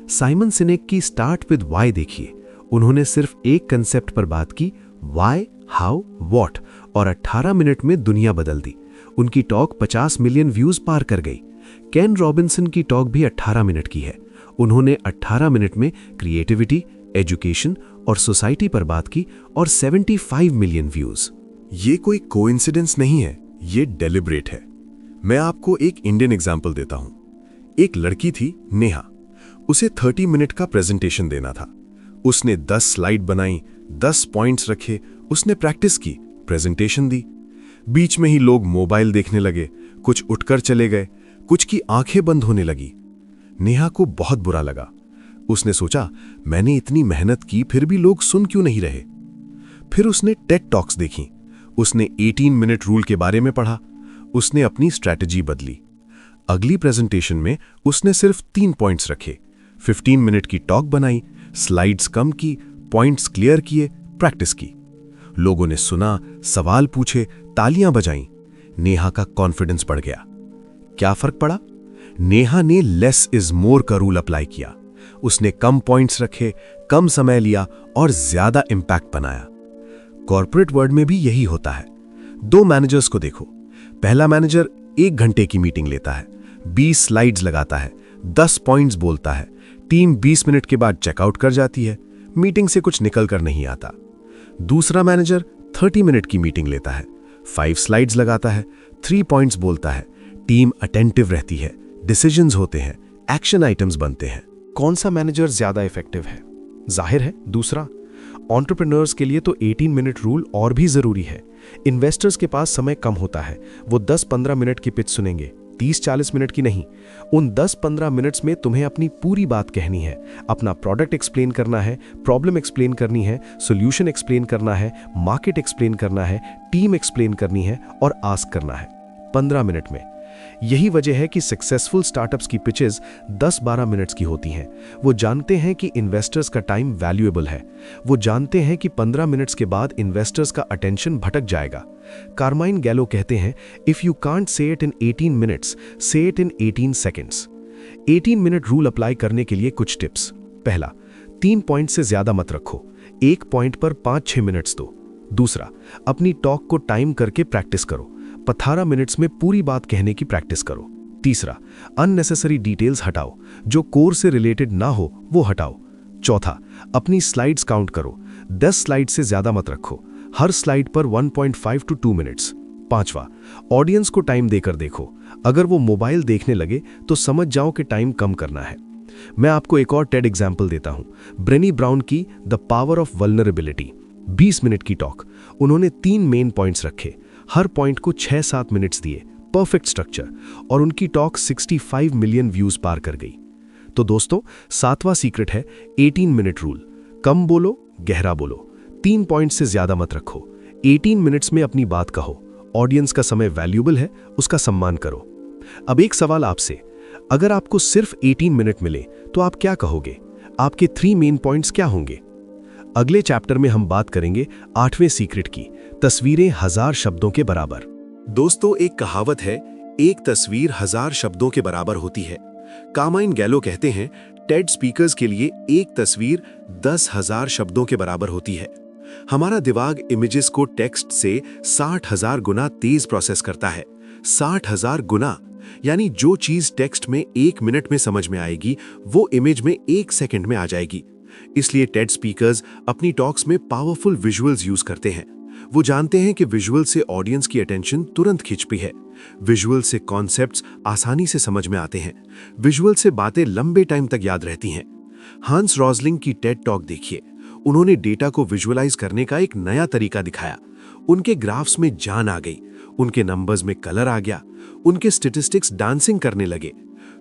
Speaker 1: साइमन सिनेक की स्टार्ट विद व्हाई देखिए। उन्होंने सिर्फ एक कंसेप्ट पर बात की, व्हाई, हाउ, व्हाट, और 18 मिनट में दुनिया बदल दी। उनकी टॉक 50 मिलियन व्यूज पार कर गई। केन रॉबिन्सन की टॉक भी 18 मिनट की है। उन्होंने 18 मिनट में क्रिएटिविटी, एजुकेशन और सोसाइटी पर बात की, और 75 मिलियन व्यूज।
Speaker 3: ये कोई कोइंसिडेंस नहीं है, ये डेलिब्रेट है। मैं आपको एक इंडियन एग्जाम्पल देता हूं। एक लड़की थी नेहा, उसे 30 मिनट का प्रेजेंटेशन देना था। उसने 10 स्लाइड बनाई, 10 पॉइंट्स रखे, उसने प्रैक्टिस की, प्रेजेंटेशन दी। बीच में ही लोग मोबाइल देखने लगे, कुछ उठकर चले गए, कुछ की आंखें बंद होने लगी। नेहा को बहुत बुरा लगा। उसने सोचा, मैंने इतनी मेहनत की, फिर भी लोग सुन क्यों नहीं रहे। फिर उसने टेड टॉक्स देखी, उसने 18 मिनट रूल के बारे में पढ़ा, उसने अपनी स्ट्रैटेजी बदली। अगली प्रेजेंटेशन में उसने सिर्फ 3 पॉइंट्स रखे, 15 मिनट की टॉक बनाई, स्लाइड्स कम की, पॉइंट्स क्लियर किए, प्रैक्टिस की। लोगों ने सुना, सवाल पूछे, तालियां बजाईं। नेहा का कॉन्फिडेंस बढ़ गया। क्या फर्क पड़ा? नेहा ने लेस इज मोर का रूल अप्लाई किया। उसने कम पॉइंट्स रखे, कम समय लिया और ज्यादा इंपैक्ट बनाया। कॉर्पोरेट वर्ल्ड में भी यही होता है। 2 मैनेजर्स को देखो। पहला मैनेजर 1 घंटे की मीटिंग लेता है, 20 स्लाइड्स लगाता है, 10 पॉइंट्स बोलता है। टीम 20 मिनट के बाद चेकआउट कर जाती है, मीटिंग से कुछ निकल कर नहीं आता। दूसरा मैनेजर 30 मिनट की मीटिंग लेता है, 5 स्लाइड्स लगाता है, 3 पॉइंट्स बोलता है, टीम अटेंटिव रहती है, डिसीजंस होते हैं, एक्शन आइटम्स बनते हैं।
Speaker 2: कौन सा मैनेजर ज्यादा इफेक्टिव है? जाहिर है दूसरा। एंटरप्रेन्योर्स के लिए तो 18 मिनट रूल और भी जरूरी है। इन्वेस्टर्स के पास समय कम होता है, वो 10-15 मिनट की पिच सुनेंगे, 30-40 मिनट की नहीं। उन 10-15 मिनट्स में तुम्हें अपनी पूरी बात कहनी है, अपना प्रोडक्ट एक्सप्लेन करना है, प्रॉब्लम एक्सप्लेन करनी है, सॉल्यूशन एक्सप्लेन करना है, मार्केट एक्सप्लेन करना है, टीम एक्सप्लेन करनी है और आस्क करना है 15 मिनट में। यही वजह है कि सक्सेसफुल स्टार्टअप्स की पिचेस 10-12 मिनट्स की होती हैं। वो जानते हैं कि इन्वेस्टर्स का टाइम वैल्यूएबल है। वो जानते हैं कि 15 मिनट्स के बाद इन्वेस्टर्स का अटेंशन भटक जाएगा। कार्माइन गैलो कहते हैं, if you can't say it in 18 minutes, say it in 18 seconds. 18 minute rule apply करने के लिए कुछ टिप्स। पहला, 3 पॉइंट से ज्यादा मत रखो, एक पॉइंट पर 5-6 मिनट्स दो। दूसरा, अपनी टॉक को टाइम करके प्रैक्टिस करो। 18 मिनट्स में पूरी बात कहने की प्रैक्टिस करो। तीसरा, अननेसेसरी डिटेल्स हटाओ, जो कोर से रिलेटेड ना हो वो हटाओ। चौथा, अपनी स्लाइड्स काउंट करो, 10 स्लाइड से ज्यादा मत रखो, हर स्लाइड पर 1.5 to 2 मिनट्स। पांचवा, ऑडियंस को टाइम देकर देखो, अगर वो मोबाइल देखने लगे तो समझ जाओ कि टाइम कम करना है। मैं आपको एक और टेड एग्जाम्पल देता हूं, ब्रेनी ब्राउन की the power of vulnerability. 20 minute की टॉक, उन्होंने 3 मेन पॉइंट्स रखे, हर पॉइंट को 6-7 मिनट्स दिए, परफेक्ट स्ट्रक्चर, और उनकी टॉक 65 मिलियन व्यूज पार कर गई। तो दोस्तों, 7वां सीक्रेट है 18 मिनट रूल। कम बोलो, गहरा बोलो, 3 पॉइंट से ज्यादा मत रखो, 18 मिनट्स में अपनी बात कहो। ऑडियंस का समय वैल्यूएबल है, उसका सम्मान करो। अब एक सवाल आपसे, अगर आपको सिर्फ 18 मिनट मिले तो आप क्या कहोगे? आपके 3 मेन पॉइंट्स क्या होंगे? अगले चैप्टर में हम बात करेंगे 8वें सीक्रेट की, तस्वीरें 1000 शब्दों के बराबर।
Speaker 3: दोस्तों, एक कहावत है, एक तस्वीर 1000 शब्दों के बराबर होती है। कार्माइन गैलो कहते हैं, टेड स्पीकर्स के लिए एक तस्वीर 10,000 शब्दों के बराबर होती है। हमारा दिमाग इमेजेस को टेक्स्ट से 60,000 गुना तेज प्रोसेस करता है। 60,000 गुना, यानी जो चीज टेक्स्ट में 1 मिनट में समझ में आएगी वो इमेज में 1 सेकंड में आ जाएगी। इसलिए टेड स्पीकर्स अपनी टॉक्स में पावरफुल विजुअल्स यूज करते हैं। वो जानते हैं कि विजुअल से ऑडियंस की अटेंशन तुरंत खिंचती है। विजुअल से कॉन्सेप्ट्स आसानी से समझ में आते हैं। विजुअल से बातें लंबे टाइम तक याद रहती हैं। हांस रॉजलिंग की टेड टॉक देखिए, उन्होंने डेटा को विजुअलाइज करने का एक नया तरीका दिखाया। उनके ग्राफ्स में जान आ गई, उनके नंबर्स में कलर आ गया, उनके स्टैटिस्टिक्स डांसिंग करने लगे।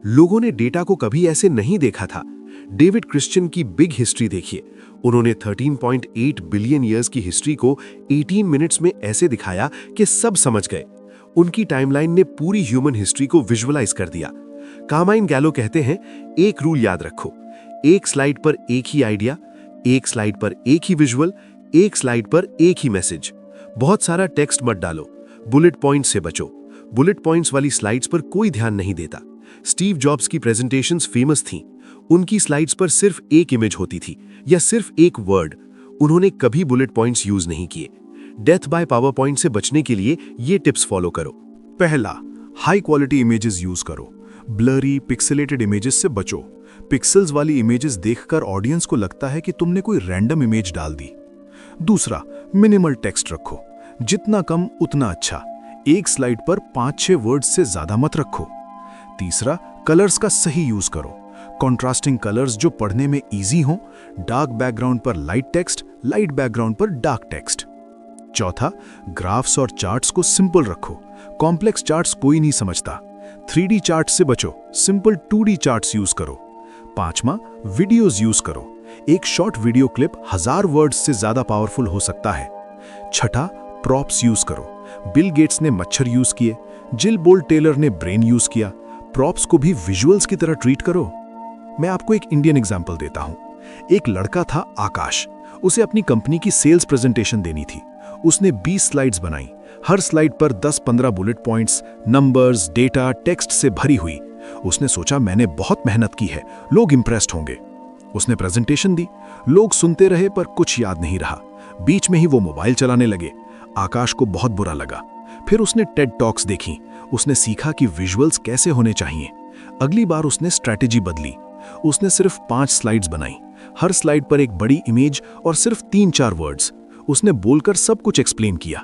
Speaker 3: लोगों ने डेटा को कभी ऐसे नहीं देखा था। डेविड क्रिश्चियन की बिग हिस्ट्री देखिए, उन्होंने 13.8 बिलियन ईयर्स की हिस्ट्री को 18 मिनट्स में ऐसे दिखाया कि सब समझ गए। उनकी टाइमलाइन ने पूरी ह्यूमन हिस्ट्री को विजुअलाइज कर दिया। कार्माइन गैलो कहते हैं, एक रूल याद रखो, एक स्लाइड पर एक ही आइडिया, एक स्लाइड पर एक ही विजुअल, एक स्लाइड पर एक ही मैसेज। बहुत सारा टेक्स्ट मत डालो, बुलेट पॉइंट्स से बचो। बुलेट पॉइंट्स वाली स्लाइड्स पर कोई ध्यान नहीं देता। स्टीव जॉब्स की प्रेजेंटेशंस फेमस थीं। उनकी स्लाइड्स पर सिर्फ एक इमेज होती थी या सिर्फ एक वर्ड। उन्होंने कभी बुलेट पॉइंट्स यूज नहीं किए। डेथ बाय पावर पॉइंट से बचने के लिए ये टिप्स फॉलो करो।
Speaker 4: पहला, हाई क्वालिटी इमेजेस यूज करो। ब्लरी पिक्सेलेटेड इमेजेस से बचो। पिक्सेल्स वाली इमेजेस देखकर ऑडियंस को लगता है कि तुमने कोई रैंडम इमेज डाल दी। दूसरा, मिनिमल टेक्स्ट रखो, जितना कम उतना अच्छा। एक स्लाइड पर 5-6 वर्ड्स से ज्यादा मत रखो। तीसरा, कलर्स का सही यूज करो। कॉन्ट्रास्टिंग कलर्स जो पढ़ने में इजी हों, डार्क बैकग्राउंड पर लाइट टेक्स्ट, लाइट बैकग्राउंड पर डार्क टेक्स्ट। चौथा, ग्राफ्स और चार्ट्स को सिंपल रखो। कॉम्प्लेक्स चार्ट्स कोई नहीं समझता। 3D चार्ट्स से बचो, सिंपल 2D चार्ट्स यूज करो। पांचवा, वीडियोस यूज करो। एक शॉर्ट वीडियो क्लिप 1000 वर्ड्स से ज्यादा पावरफुल हो सकता है। छठा, प्रॉप्स यूज करो। बिल गेट्स ने मच्छर यूज किए, जिल बोल्ट टेलर ने ब्रेन यूज किया। प्रॉप्स को भी विजुअल्स की तरह ट्रीट करो। मैं आपको एक इंडियन एग्जांपल देता हूं। एक लड़का था आकाश, उसे अपनी कंपनी की सेल्स प्रेजेंटेशन देनी थी। उसने 20 स्लाइड्स बनाई, हर स्लाइड पर 10-15 bullet points, numbers, data, text से भरी हुई। उसने सोचा, मैंने बहुत मेहनत की है, लोग इंप्रेस्ड होंगे। उसने प्रेजेंटेशन दी, लोग सुनते रहे पर कुछ याद नहीं रहा। बीच में ही वो मोबाइल चलाने लगे। आकाश को बहुत बुरा लगा। फिर उसने टेड टॉक्स देखी। उसने सीखा कि विजुअल्स कैसे होने चाहिए। अगली बार उसने स्ट्रैटेजी बदली। उसने सिर्फ 5 स्लाइड्स बनाई, हर स्लाइड पर एक बड़ी इमेज और सिर्फ 3-4 वर्ड्स। उसने बोलकर सब कुछ एक्सप्लेन किया।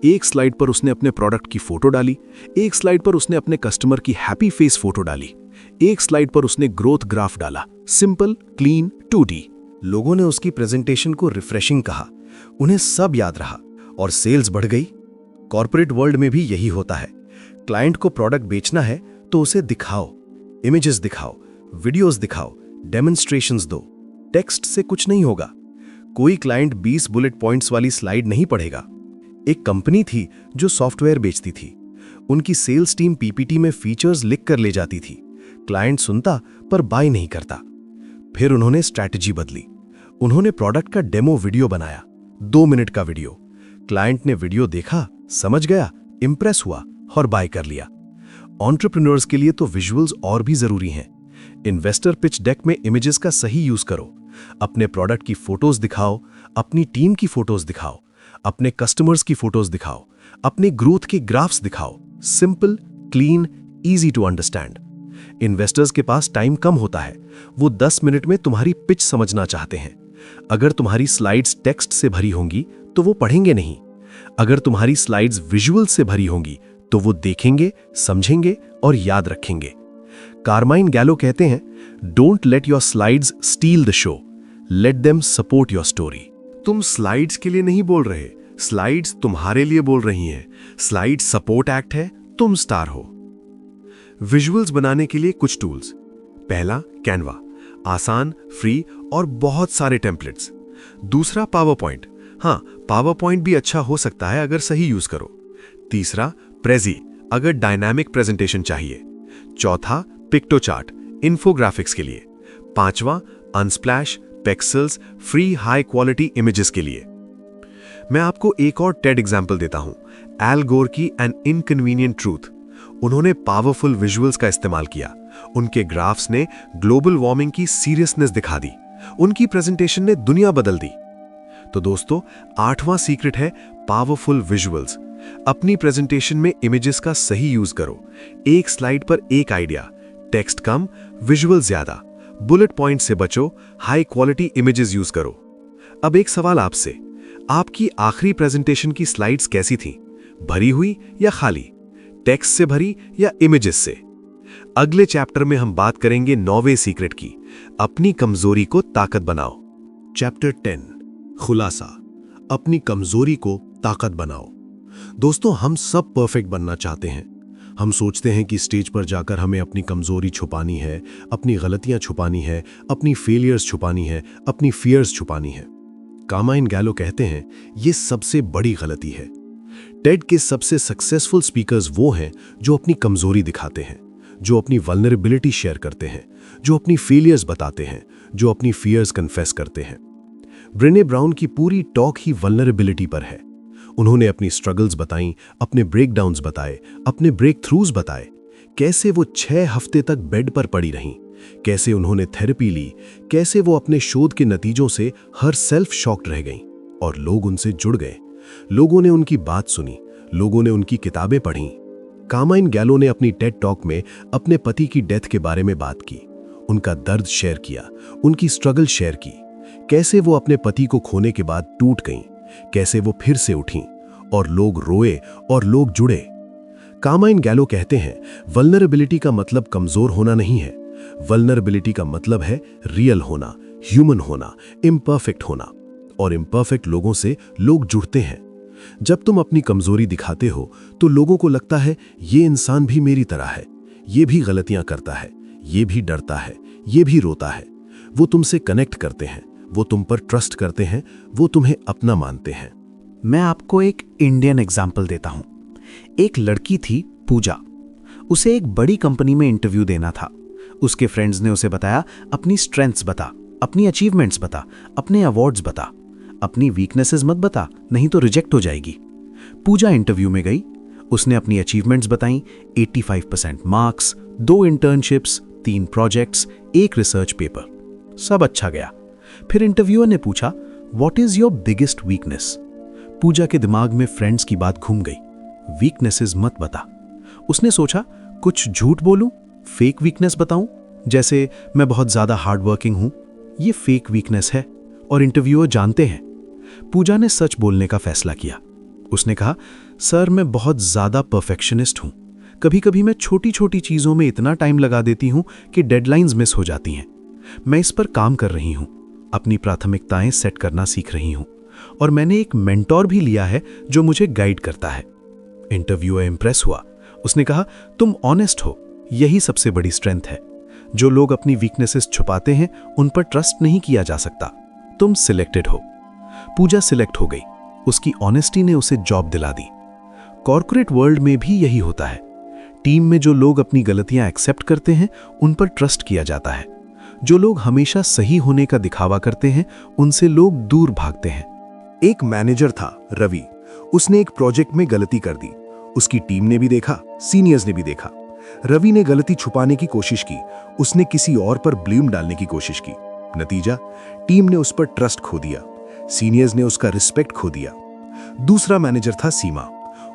Speaker 4: एक स्लाइड पर उसने अपने प्रोडक्ट की फोटो डाली, एक स्लाइड पर उसने अपने कस्टमर की हैप्पी फेस फोटो डाली, एक स्लाइड पर उसने ग्रोथ ग्राफ डाला। Simple, clean, 2D।
Speaker 1: लोगों ने उसकी प्रेजेंटेशन को रिफ्रेशिंग कहा, उन्हें सब याद रहा और सेल्स बढ़ गई। कॉर्पोरेट वर्ल्ड में भी यही होता है। क्लाइंट को प्रोडक्ट बेचना है तो उसे दिखाओ, इमेजेस दिखाओ, वीडियोस दिखाओ, डेमोन्स्ट्रेशंस दो। टेक्स्ट से कुछ नहीं होगा। कोई क्लाइंट 20 बुलेट पॉइंट्स वाली स्लाइड नहीं पढ़ेगा। एक कंपनी थी जो सॉफ्टवेयर बेचती थी। उनकी सेल्स टीम पीपीटी में फीचर्स लिख कर ले जाती थी। क्लाइंट सुनता पर बाय नहीं करता। फिर उन्होंने स्ट्रैटेजी बदली। उन्होंने प्रोडक्ट का डेमो वीडियो बनाया, 2 मिनट का वीडियो। क्लाइंट ने वीडियो देखा, समझ गया, इंप्रेस हुआ और बाय कर लिया। एंटरप्रेन्योर्स के लिए तो विजुअल्स और भी जरूरी हैं। इन्वेस्टर पिच डेक में इमेजेस का सही यूज करो। अपने प्रोडक्ट की फोटोज दिखाओ, अपनी टीम की फोटोज दिखाओ,
Speaker 2: अपने कस्टमर्स की फोटोज दिखाओ, अपने ग्रोथ के ग्राफ्स दिखाओ। Simple, clean, easy to understand. Investors के पास टाइम कम होता है, वो 10 मिनट में तुम्हारी पिच समझना चाहते हैं। अगर तुम्हारी स्लाइड्स टेक्स्ट से भरी होंगी तो वो पढ़ेंगे नहीं। अगर तुम्हारी स्लाइड्स विजुअल से भरी होंगी तो वो देखेंगे, समझेंगे और याद रखेंगे। कार्माइन गैलो कहते हैं, don't let your slides steel the show, let them support your story.
Speaker 3: तुम स्लाइड्स के लिए नहीं बोल रहे, स्लाइड्स तुम्हारे लिए बोल रही हैं। स्लाइड सपोर्ट एक्ट है, तुम स्टार हो। विजुअल्स बनाने के लिए कुछ टूल्स। पहला, कैनवा, आसान, फ्री और बहुत सारे टेम्पलेट्स। दूसरा, पावर पॉइंट। हाँ, पावर पॉइंट भी अच्छा हो सकता है अगर सही यूज करो। तीसरा, प्रेजी, अगर डायनामिक प्रेजेंटेशन चाहिए। चौथा, पिक्टोचार्ट, इन्फोग्राफिक्स के लिए। पांचवा, Unsplash, Pexels, free high quality images के लिए। मैं आपको एक और टेड एग्जाम्पल देता हूं, एल गोर की एन इनकन्वीनियंट ट्रूथ। उन्होंने पावरफुल विजुअल्स का इस्तेमाल किया। उनके ग्राफ्स ने ग्लोबल वार्मिंग की सीरियसनेस दिखा दी। उनकी प्रेजेंटेशन ने दुनिया बदल दी। तो दोस्तों, 8वां सीक्रेट है पावरफुल विजुअल्स। अपनी प्रेजेंटेशन में इमेजेस का सही यूज करो। एक स्लाइड पर एक आइडिया, टेक्स्ट कम, विजुअल ज्यादा। बुलेट पॉइंट से बचो, हाई क्वालिटी इमेजेस यूज करो। अब एक सवाल आपसे, आपकी आखिरी प्रेजेंटेशन की स्लाइड्स कैसी थी? भरी हुई या खाली? टेक्स्ट से भरी या इमेजेस से? अगले चैप्टर में हम बात करेंगे 9वें सीक्रेट की, अपनी कमजोरी को ताकत बनाओ।
Speaker 4: चैप्टर 10, खुलासा, अपनी कमजोरी को ताकत बनाओ। दोस्तों, हम सब परफेक्ट बनना चाहते हैं। हम सोचते हैं कि स्टेज पर जाकर हमें अपनी कमजोरी छुपानी है, अपनी गलतियां छुपानी है, अपनी फेलियर्स छुपानी है, अपनी फियर्स छुपानी है। कार्माइन गैलो कहते हैं, यह सबसे बड़ी गलती है। टेड के सबसे सक्सेसफुल स्पीकर्स वो हैं जो अपनी कमजोरी दिखाते हैं, जो अपनी वल्नरेबिलिटी शेयर करते हैं, जो अपनी फेलियर्स बताते हैं, जो अपनी फियर्स कन्फेस करते हैं। ब्रेने ब्राउन की पूरी टॉक ही वल्नरेबिलिटी पर है। उन्होंने अपनी स्ट्रगल्स बताई, अपने ब्रेकडाउन्स बताए, अपने ब्रेक थ्रूज बताए। कैसे वो 6 हफ्ते तक बेड पर पड़ी रहीं, कैसे उन्होंने थेरेपी ली, कैसे वो अपने शोध के नतीजों से हर सेल्फ शॉक्ड रह गईं और लोग उनसे जुड़ गए। लोगों ने उनकी बात सुनी, लोगों ने उनकी किताबें पढ़ीं। कार्माइन गैलो ने अपनी टेड टॉक में अपने पति की डेथ के बारे में बात की, उनका दर्द शेयर किया, उनकी स्ट्रगल शेयर की। कैसे वो अपने पति को खोने के बाद टूट गईं, कैसे वो फिर से उठीं और लोग रोए और लोग जुड़े। कार्माइन गैलो कहते हैं, वल्नरेबिलिटी का मतलब कमजोर होना नहीं है। वल्नरेबिलिटी का मतलब है रियल होना, ह्यूमन होना, इम्परफेक्ट होना। और इम्परफेक्ट लोगों से लोग जुड़ते हैं। जब तुम अपनी कमजोरी दिखाते हो तो लोगों को लगता है ये इंसान भी मेरी तरह है, ये भी गलतियां करता है, ये भी डरता है, ये भी रोता है। वो तुमसे कनेक्ट करते हैं, वो तुम पर ट्रस्ट करते हैं, वो तुम्हें अपना मानते हैं।
Speaker 1: मैं आपको एक इंडियन एग्जाम्पल देता हूं। एक लड़की थी पूजा। उसे एक बड़ी कंपनी में इंटरव्यू देना था। उसके फ्रेंड्स ने उसे बताया, अपनी स्ट्रेंथ्स बता, अपनी अचीवमेंट्स बता, अपने अवार्ड्स बता, अपनी वीकनेसेस मत बता, नहीं तो रिजेक्ट हो जाएगी। पूजा इंटरव्यू में गई। उसने अपनी अचीवमेंट्स बताई, 85% marks, 2 internships, 3 projects, 1 research paper. सब अच्छा गया। फिर इंटरव्यूअर ने पूछा, what is your biggest weakness? Pooja के दिमाग में फ्रेंड्स की बात घूम गई। वीकनेसेस मत बता। उसने सोचा, कुछ झूठ बोलूं, फेक वीकनेस बताऊं, जैसे मैं बहुत ज्यादा हार्डवर्किंग हूं। ये फेक वीकनेस है और इंटरव्यूअर जानते हैं। पूजा ने सच बोलने का फैसला किया। उसने कहा, सर मैं बहुत ज्यादा परफेक्शनिस्ट हूं। कभी कभी मैं छोटी छोटी चीजों में इतना टाइम लगा देती हूं कि डेडलाइंस मिस हो जाती हैं। मैं इस पर काम कर रही हूं, अपनी प्राथमिकताएं सेट करना सीख रही हूं और मैंने एक मेंटोर भी लिया है जो मुझे गाइड करता है। इंटरव्यूअर इंप्रेस हुआ। उसने कहा, तुम ऑनेस्ट हो, यही सबसे बड़ी स्ट्रेंथ है। जो लोग अपनी वीकनेसेस छुपाते हैं उन पर ट्रस्ट नहीं किया जा सकता। तुम सिलेक्टेड हो। पूजा सिलेक्ट हो गई। उसकी ऑनेस्टी ने उसे जॉब दिला दी। कॉर्पोरेट वर्ल्ड में भी यही होता है। टीम में जो लोग अपनी गलतियां एक्सेप्ट करते हैं उन पर ट्रस्ट किया जाता है। जो लोग हमेशा सही होने का दिखावा करते हैं उनसे लोग दूर भागते हैं।
Speaker 2: एक मैनेजर था रवि। उसने एक प्रोजेक्ट में गलती कर दी। उसकी टीम ने भी देखा, सीनियर्स ने भी देखा। रवि ने गलती छुपाने की कोशिश की। उसने किसी और पर ब्लेम डालने की कोशिश की। नतीजा, टीम ने उस पर ट्रस्ट खो दिया, सीनियर्स ने उसका रिस्पेक्ट खो दिया।
Speaker 1: दूसरा मैनेजर था सीमा।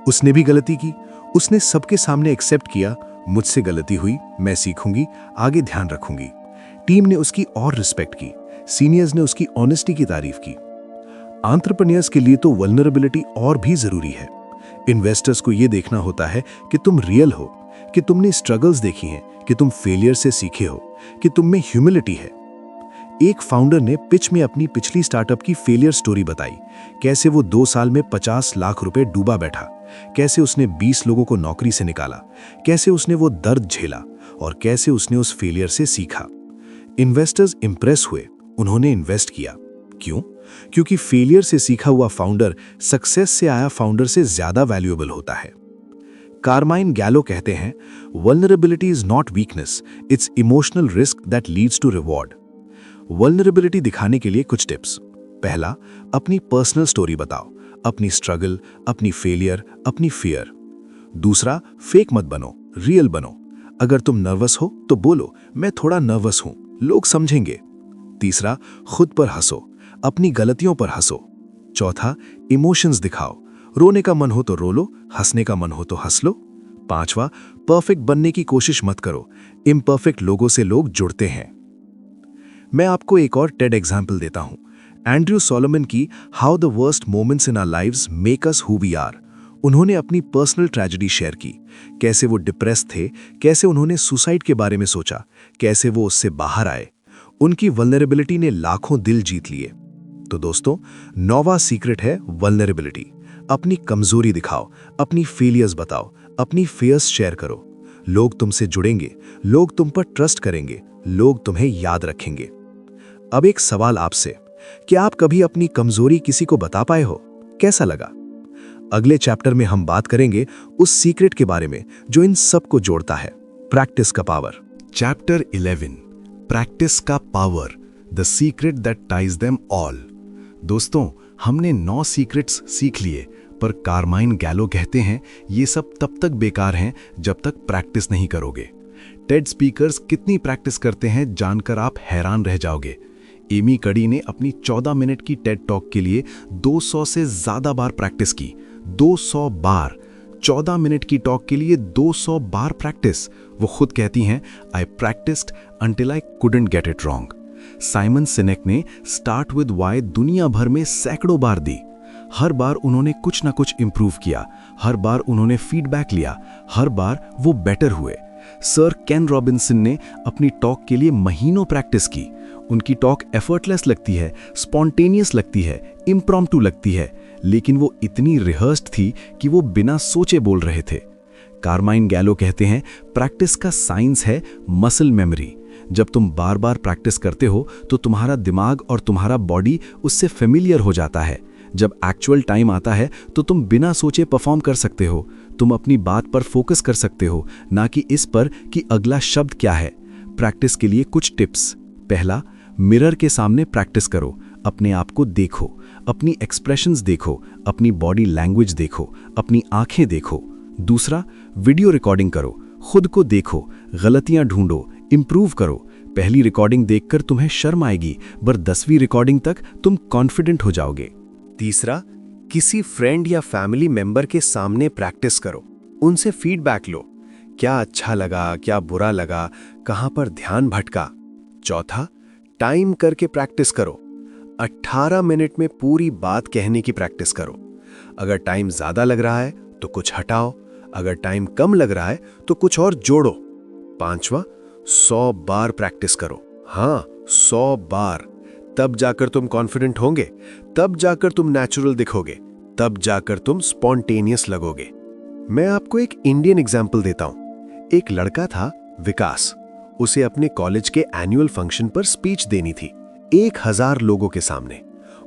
Speaker 1: उसने भी गलती की। उसने सबके सामने एक्सेप्ट किया, मुझसे गलती हुई, मैं सीखूंगी, आगे ध्यान रखूंगी। टीम ने उसकी और रिस्पेक्ट की। सीनियर्स ने उसकी ऑनेस्टी की तारीफ की। एंटरप्रेन्योर्स के लिए तो वल्नरेबिलिटी और भी जरूरी है। इन्वेस्टर्स को यह देखना होता है कि तुम रियल हो, कि तुमने स्ट्रगल्स देखी हैं, कि तुम फेलियर से सीखे हो, कि तुम में ह्यूमिलिटी है। एक फाउंडर ने पिच में अपनी पिछली स्टार्टअप की फेलियर स्टोरी बताई, कैसे वो 2 साल में 50 लाख रुपए डूबा बैठा, कैसे उसने 20 लोगों को नौकरी से निकाला, कैसे उसने वो दर्द झेला और कैसे उसने उस फेलियर से सीखा। इन्वेस्टर्स इंप्रेस हुए, उन्होंने इन्वेस्ट किया। क्यों? क्योंकि फेलियर से सीखा हुआ फाउंडर सक्सेस से आया फाउंडर से ज्यादा वैल्यूएबल होता है। कार्माइन गैलो कहते हैं, vulnerability is not weakness, it's emotional risk that leads to reward. Vulnerability दिखाने के लिए कुछ टिप्स। पहला, अपनी पर्सनल स्टोरी बताओ, अपनी स्ट्रगल, अपनी फेलियर, अपनी फियर। दूसरा, फेक मत बनो, रियल बनो। अगर तुम नर्वस हो तो बोलो, मैं थोड़ा नर्वस हूं, लोग समझेंगे। तीसरा, खुद पर हंसो, अपनी गलतियों पर हंसो। चौथा, इमोशंस दिखाओ, रोने का मन हो तो रो लो, हंसने का मन हो तो हंस लो। पांचवा, परफेक्ट बनने की कोशिश मत करो, इम्परफेक्ट लोगों से लोग जुड़ते हैं। मैं आपको एक और टेड एग्जाम्पल देता हूं, एंड्रयू सोलोमन की how the worst moments in our lives make us who we are. उन्होंने अपनी पर्सनल ट्रेजेडी शेयर की, कैसे वो डिप्रेस थे, कैसे उन्होंने सुसाइड के बारे में सोचा, कैसे वो उससे बाहर आए। उनकी वल्नरेबिलिटी ने लाखों दिल जीत लिए। तो दोस्तों, 9वां सीक्रेट है वल्नरेबिलिटी। अपनी कमजोरी दिखाओ, अपनी फेलियर्स बताओ, अपनी फेयर्स शेयर करो। लोग तुमसे जुड़ेंगे, लोग तुम पर ट्रस्ट करेंगे, लोग तुम्हें याद रखेंगे। अब एक सवाल आपसे, क्या आप कभी अपनी कमजोरी किसी को बता पाए हो? कैसा लगा? अगले चैप्टर में हम बात करेंगे उस सीक्रेट के बारे में जो इन सब को जोड़ता है, प्रैक्टिस का पावर।
Speaker 3: चैप्टर 11, प्रैक्टिस का power, the secret that ties them all. दोस्तों, हमने 9 सीक्रेट्स सीख लिए, पर कार्माइन गैलो कहते हैं ये सब तब तक बेकार हैं जब तक प्रैक्टिस नहीं करोगे। टेड स्पीकर्स कितनी प्रैक्टिस करते हैं जानकर आप हैरान रह जाओगे। एमी कडी ने अपनी 14 मिनट की टेड टॉक के लिए 200 से ज्यादा बार प्रैक्टिस की। 200 बार। 14 मिनट की टॉक के लिए 200 बार प्रैक्टिस। वो खुद कहती हैं, I practised until I couldn't get it wrong. Simon Sinek ने स्टार्ट विद वाई दुनिया भर में सैकड़ों बार दी। हर बार उन्होंने कुछ ना कुछ इंप्रूव किया, हर बार उन्होंने फीडबैक लिया, हर बार वो बेटर हुए। सर केन रॉबिन्सन ने अपनी टॉक के लिए महीनों प्रैक्टिस की। उनकी टॉक एफर्टलेस लगती है, स्पॉन्टेनियस लगती है, इम्प्रॉम्प्टू लगती है, लेकिन वो इतनी रिहर्स्ड थी कि वो बिना सोचे बोल रहे थे। कार्माइन गैलो कहते हैं, प्रैक्टिस का साइंस है मसल मेमोरी। जब तुम बार बार प्रैक्टिस करते हो तो तुम्हारा दिमाग और तुम्हारा बॉडी उससे फेमिलियर हो जाता है। जब एक्चुअल टाइम आता है तो तुम बिना सोचे परफॉर्म कर सकते हो। तुम अपनी बात पर फोकस कर सकते हो, ना कि इस पर कि अगला शब्द क्या है। प्रैक्टिस के लिए कुछ टिप्स। पहला, मिरर के सामने प्रैक्टिस करो। अपने आप को देखो, अपनी एक्सप्रेशंस देखो, अपनी बॉडी लैंग्वेज देखो, अपनी आंखें देखो। दूसरा, वीडियो रिकॉर्डिंग करो, खुद को देखो, गलतियां ढूंढो, इंप्रूव करो। पहली रिकॉर्डिंग देखकर तुम्हें शर्म आएगी, पर 10वीं रिकॉर्डिंग तक तुम कॉन्फिडेंट हो जाओगे।
Speaker 2: तीसरा, किसी फ्रेंड या फैमिली मेंबर के सामने प्रैक्टिस करो, उनसे फीडबैक लो। क्या अच्छा लगा, क्या बुरा लगा, कहां पर ध्यान भटका। चौथा, टाइम करके प्रैक्टिस करो। 18 मिनट में पूरी बात कहने की प्रैक्टिस करो। अगर टाइम ज्यादा लग रहा है तो कुछ हटाओ, अगर टाइम कम लग रहा है तो कुछ और जोड़ो। पांचवा, 100 बार प्रैक्टिस करो। हाँ, 100 बार। तब जाकर तुम कॉन्फिडेंट होंगे, तब जाकर तुम नेचुरल दिखोगे, तब जाकर तुम स्पॉन्टेनियस लगोगे। मैं आपको एक इंडियन एग्जाम्पल देता हूं। एक लड़का था विकास, उसे अपने कॉलेज के एनुअल फंक्शन पर स्पीच देनी थी 1000 लोगों के सामने।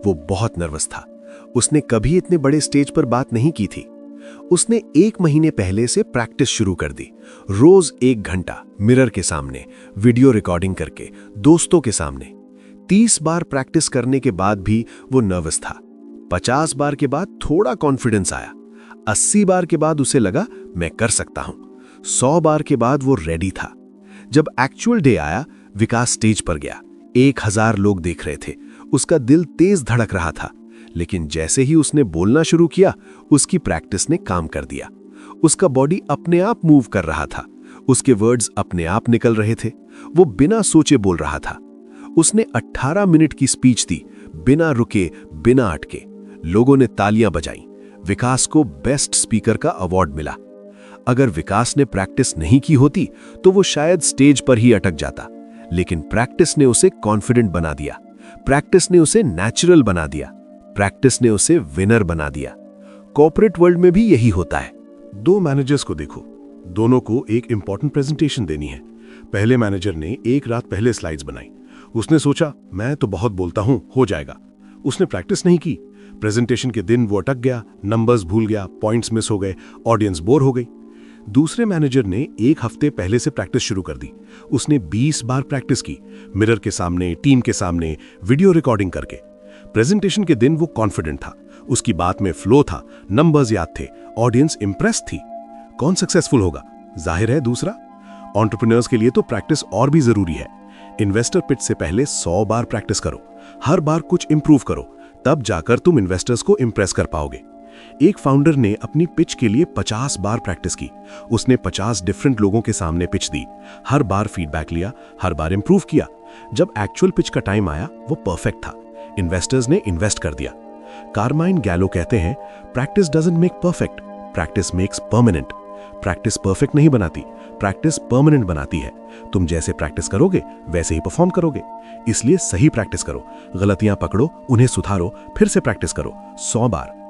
Speaker 2: वो बहुत नर्वस था, उसने कभी इतने बड़े स्टेज पर बात नहीं की थी। उसने 1 महीने पहले से प्रैक्टिस शुरू कर दी। रोज 1 घंटा मिरर के सामने, वीडियो रिकॉर्डिंग करके, दोस्तों के सामने। 30 बार प्रैक्टिस करने के बाद भी वो नर्वस था। 50 बार के बाद थोड़ा कॉन्फिडेंस आया। 80 बार के बाद उसे लगा मैं कर सकता हूं। 100 बार के बाद वो रेडी था। जब एक्चुअल डे आया, विकास स्टेज पर गया। 1000 लोग देख रहे थे। उसका दिल तेज धड़क रहा था, लेकिन जैसे ही उसने बोलना शुरू किया, उसकी प्रैक्टिस ने काम कर दिया। उसका बॉडी अपने आप मूव कर रहा था, उसके वर्ड्स अपने आप निकल रहे थे, वो बिना सोचे बोल रहा था। उसने 18 मिनट की स्पीच दी, बिना रुके, बिना अटके। लोगों ने तालियां बजाईं। विकास को बेस्ट स्पीकर का अवार्ड मिला। अगर विकास ने प्रैक्टिस नहीं की होती तो वो शायद स्टेज पर ही अटक जाता, लेकिन प्रैक्टिस ने उसे कॉन्फिडेंट बना दिया, प्रैक्टिस ने उसे नेचुरल बना दिया, प्रैक्टिस ने उसे विनर बना दिया। कॉर्पोरेट वर्ल्ड में भी यही होता है।
Speaker 4: दो मैनेजर्स को देखो, दोनों को एक इंपॉर्टेंट प्रेजेंटेशन देनी है। पहले मैनेजर ने एक रात पहले स्लाइड्स बनाई। उसने सोचा मैं तो बहुत बोलता हूं, हो जाएगा। उसने प्रैक्टिस नहीं की। प्रेजेंटेशन के दिन वो अटक गया, नंबर्स भूल गया, पॉइंट्स मिस हो गए, ऑडियंस बोर हो गई। दूसरे मैनेजर ने एक हफ्ते पहले से प्रैक्टिस शुरू कर दी। उसने 20 बार प्रैक्टिस की, मिरर के सामने, टीम के सामने, वीडियो रिकॉर्डिंग करके। प्रेजेंटेशन के दिन वो कॉन्फिडेंट था, उसकी बात में फ्लो था, नंबर्स याद थे, ऑडियंस इंप्रेस थी। कौन सक्सेसफुल होगा? जाहिर है दूसरा। एंटरप्रेन्योर्स के लिए तो प्रैक्टिस और भी जरूरी है। इन्वेस्टर पिच से पहले 100 बार प्रैक्टिस करो, हर बार कुछ इंप्रूव करो, तब जाकर तुम इन्वेस्टर्स को इंप्रेस कर पाओगे। एक फाउंडर ने अपनी पिच के लिए 50 बार प्रैक्टिस की। उसने 50 डिफरेंट लोगों के सामने पिच दी, हर बार फीडबैक लिया, हर बार इंप्रूव किया। जब एक्चुअल पिच का टाइम आया, वो परफेक्ट था। इन्वेस्टर्स ने इन्वेस्ट कर दिया। कार्माइन गैलो कहते हैं, practice doesn't make perfect, practice makes permanent. Practice perfect नहीं बनाती, प्रैक्टिस परमानेंट बनाती है। तुम जैसे प्रैक्टिस करोगे वैसे ही परफॉर्म करोगे। इसलिए सही प्रैक्टिस करो, गलतियां पकड़ो, उन्हें सुधारो, फिर से प्रैक्टिस करो 100 बार।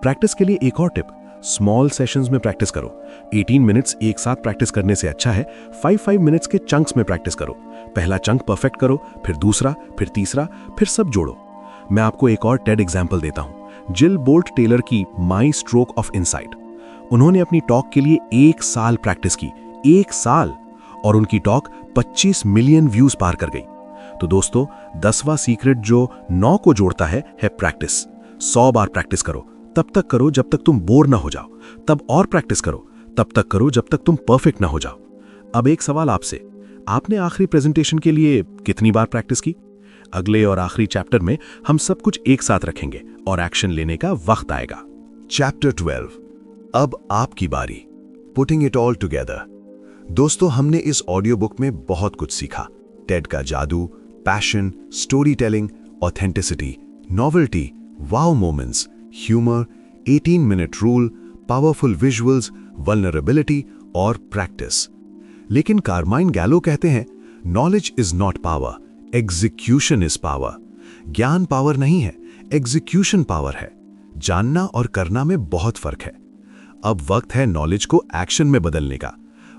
Speaker 4: प्रैक्टिस के लिए एक और टिप, स्मॉल सेशंस में प्रैक्टिस करो। 18 मिनट्स एक साथ प्रैक्टिस करने से अच्छा है 5-5 मिनट्स के चंक्स में प्रैक्टिस करो। पहला चंक परफेक्ट करो, फिर दूसरा, फिर तीसरा, फिर सब जोड़ो। मैं आपको एक और टेड एग्जाम्पल देता हूं, जिल बोल्ट टेलर की माई स्ट्रोक ऑफ इनसाइट। उन्होंने अपनी टॉक के लिए 1 साल प्रैक्टिस की, 1 साल, और उनकी टॉक 25 मिलियन व्यूज पार कर गई। तो दोस्तों, 10वां सीक्रेट जो 9 को जोड़ता है प्रैक्टिस। 100 बार प्रैक्टिस करो, तब तक करो जब तक तुम बोर ना हो जाओ, तब और प्रैक्टिस करो, तब तक करो जब तक तुम परफेक्ट ना हो जाओ। अब एक सवाल आपसे, आपने आखिरी प्रेजेंटेशन के लिए कितनी बार प्रैक्टिस की? अगले और आखिरी चैप्टर में हम सब कुछ एक साथ रखेंगे और एक्शन लेने का वक्त आएगा।
Speaker 1: चैप्टर 12, अब आपकी बारी, पुटिंग इट ऑल टुगेदर। दोस्तों, हमने इस ऑडियो बुक में बहुत कुछ सीखा। टेड का जादू, passion, story telling, authenticity, novelty, wow moments, humour, 18 minute rule, powerful visuals, vulnerability और प्रैक्टिस। लेकिन कार्माइन गैलो कहते हैं, knowledge is not power, execution is power. ज्ञान पावर नहीं है, एग्जीक्यूशन पावर है। जानना और करना में बहुत फर्क है। अब वक्त है नॉलेज को एक्शन में बदलने का,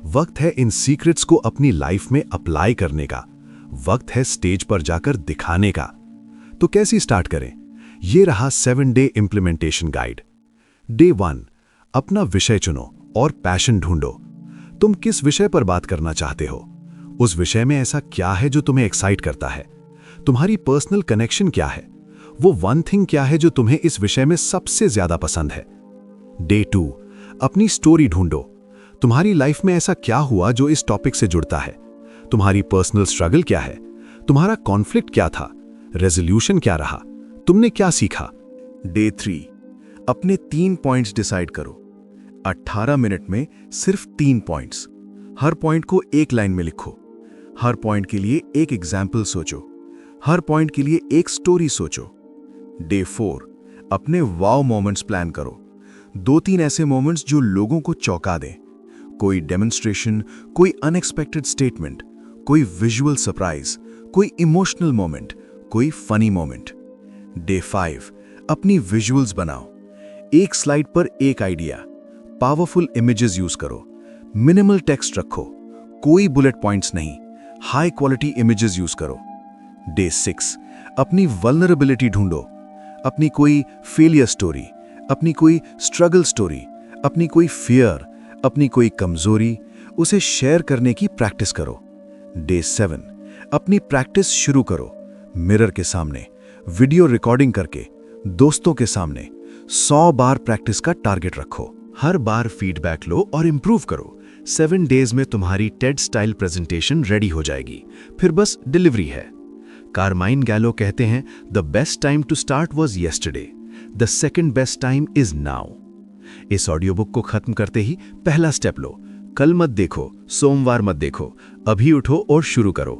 Speaker 1: वक्त है इन सीक्रेट्स को अपनी लाइफ में अप्लाई करने का, वक्त है स्टेज पर जाकर दिखाने का। तो कैसे स्टार्ट करें? ये रहा 7 डे इंप्लीमेंटेशन गाइड। डे 1, अपना विषय चुनो और पैशन ढूंढो। तुम किस विषय पर बात करना चाहते हो? उस विषय में ऐसा क्या है जो तुम्हें एक्साइट करता है? तुम्हारी पर्सनल कनेक्शन क्या है? वो वन थिंग क्या है जो तुम्हें इस विषय में सबसे ज्यादा पसंद है? डे 2, अपनी स्टोरी ढूंढो। तुम्हारी लाइफ में ऐसा क्या हुआ जो इस टॉपिक से जुड़ता है? तुम्हारी पर्सनल स्ट्रगल क्या है? तुम्हारा कॉन्फ्लिक्ट क्या था? रेजोल्यूशन क्या रहा? तुमने क्या सीखा?
Speaker 2: डे 3, अपने 3 पॉइंट्स डिसाइड करो। 18 मिनट में सिर्फ 3 पॉइंट्स। हर पॉइंट को एक लाइन में लिखो। हर पॉइंट के लिए एक एग्जाम्पल सोचो। हर पॉइंट के लिए एक स्टोरी सोचो। डे 4, अपने वाव मोमेंट्स प्लान करो। 2-3 ऐसे मोमेंट्स जो लोगों को चौंका दें। कोई डेमोन्स्ट्रेशन, कोई अनएक्सपेक्टेड स्टेटमेंट, कोई विजुअल सरप्राइज, कोई इमोशनल मोमेंट, कोई फनी मोमेंट। डे 5, अपनी विजुअल्स बनाओ। एक स्लाइड पर एक आइडिया। पावरफुल इमेजेस यूज करो। मिनिमल टेक्स्ट रखो, कोई बुलेट पॉइंट्स नहीं, हाई क्वालिटी इमेजेस यूज करो। डे 6, अपनी वल्नरेबिलिटी ढूंढो। अपनी कोई फेलियर स्टोरी, अपनी कोई स्ट्रगल स्टोरी, अपनी कोई फियर, अपनी कोई कमजोरी, उसे शेयर करने की प्रैक्टिस करो। डे 7, अपनी प्रैक्टिस शुरू करो। मिरर के सामने, वीडियो रिकॉर्डिंग करके, दोस्तों के सामने 100 बार प्रैक्टिस का टारगेट रखो।
Speaker 1: हर बार फीडबैक लो और इंप्रूव करो। 7 डेज में तुम्हारी टेड स्टाइल प्रेजेंटेशन रेडी हो जाएगी, फिर बस डिलीवरी है। कार्माइन गैलो कहते हैं, the best time to start was yesterday, the second best time is now. इस ऑडियो बुक को खत्म करते ही पहला स्टेप लो। कल मत देखो, सोमवार मत देखो, अभी उठो और शुरू करो।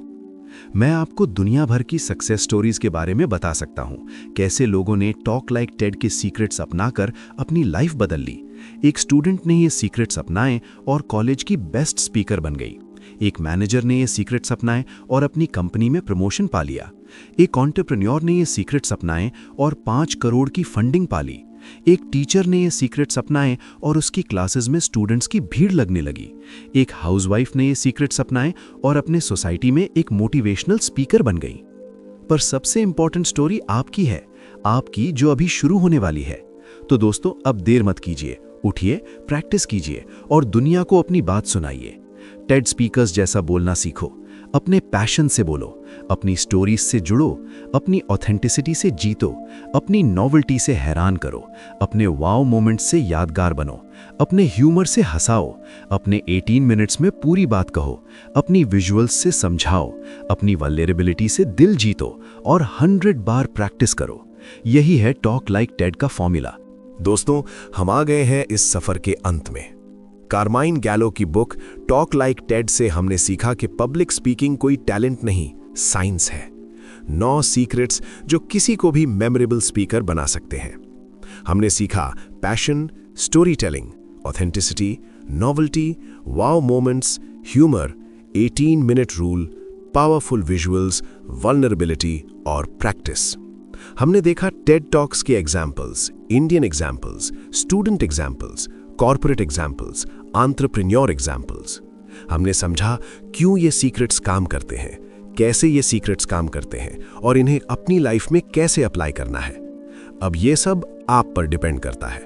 Speaker 1: मैं आपको दुनिया भर की सक्सेस स्टोरीज के बारे में बता सकता हूं, कैसे लोगों ने टॉक लाइक टेड के सीक्रेट्स अपनाकर अपनी लाइफ बदल ली। एक स्टूडेंट ने ये सीक्रेट्स अपनाए और कॉलेज की बेस्ट स्पीकर बन गई। एक मैनेजर ने ये सीक्रेट्स अपनाए और अपनी कंपनी में प्रमोशन पा लिया। एक एंटरप्रेन्योर ने ये सीक्रेट्स अपनाए और 5 करोड़ की फंडिंग पा ली। एक टीचर ने ये सीक्रेट्स अपनाए और उसकी क्लासेस में स्टूडेंट्स की भीड़ लगने लगी। एक हाउसवाइफ ने ये सीक्रेट्स अपनाए और अपने सोसाइटी में एक मोटिवेशनल स्पीकर बन गई। पर सबसे इंपॉर्टेंट स्टोरी आपकी है, आपकी जो अभी शुरू होने वाली है। तो दोस्तों, अब देर मत कीजिए, उठिए, प्रैक्टिस कीजिए और दुनिया को अपनी बात सुनाइए। टेड स्पीकर्स जैसा बोलना सीखो, अपने पैशन से बोलो, अपनी स्टोरीज से जुड़ो, अपनी ऑथेंटिसिटी से जीतो, अपनी नॉवेल्टी से हैरान करो, अपने वाव मोमेंट्स से यादगार बनो, अपने ह्यूमर से हंसाओ, अपने 18 मिनट्स में पूरी बात कहो, अपनी विजुअल्स से समझाओ, अपनी वल्नरेबिलिटी से दिल जीतो और 100 बार प्रैक्टिस करो। यही है टॉक लाइक टेड का फॉर्मूला।
Speaker 2: दोस्तों, हम आ गए हैं इस सफर के अंत में। कार्माइन गैलो की बुक टॉक लाइक टेड से हमने सीखा कि पब्लिक स्पीकिंग कोई टैलेंट नहीं, साइंस है। 9 सीक्रेट्स जो किसी को भी मेमोरेबल स्पीकर बना सकते हैं। हमने सीखा passion, story telling, authenticity, novelty, wow moments, humour, 18 minute rule, powerful visuals, vulnerability और प्रैक्टिस। हमने देखा टेड टॉक्स के examples, Indian examples, student examples, corporate examples, entrepreneur examples. हमने समझा क्यों ये सीक्रेट्स काम करते हैं, कैसे ये सीक्रेट्स काम करते हैं और इन्हें अपनी लाइफ में कैसे अप्लाई करना है। अब ये सब आप पर डिपेंड करता है।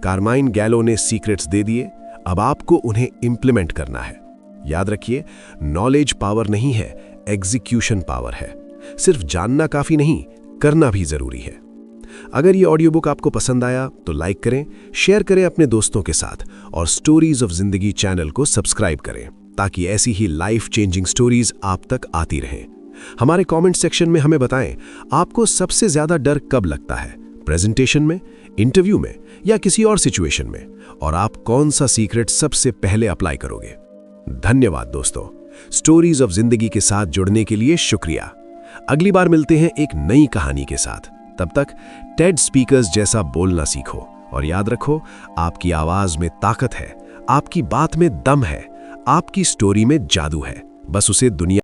Speaker 2: कार्माइन गैलो ने सीक्रेट्स दे दिए, अब आपको उन्हें इंप्लीमेंट करना है। याद रखिए, नॉलेज पावर नहीं है, एग्जीक्यूशन पावर है। सिर्फ जानना काफी नहीं, करना भी जरूरी है। अगर ये ऑडियो बुक आपको पसंद आया तो लाइक करें, शेयर करें अपने दोस्तों के साथ और स्टोरीज ऑफ जिंदगी चैनल को सब्सक्राइब करें ताकि ऐसी ही लाइफ चेंजिंग स्टोरीज आप तक आती रहें। हमारे कमेंट सेक्शन में हमें बताएं, आपको सबसे ज्यादा डर कब लगता है, प्रेजेंटेशन में, इंटरव्यू में या किसी और सिचुएशन में, और आप कौन सा सीक्रेट सबसे पहले अप्लाई करोगे। धन्यवाद दोस्तों, स्टोरीज ऑफ जिंदगी के साथ जुड़ने के लिए शुक्रिया। अगली बार मिलते हैं एक नई कहानी के साथ। तब तक टेड स्पीकर्स जैसा बोलना सीखो और याद रखो, आपकी आवाज में ताकत है, आपकी बात में दम है, आपकी स्टोरी में जादू है। बस उसे दुनिया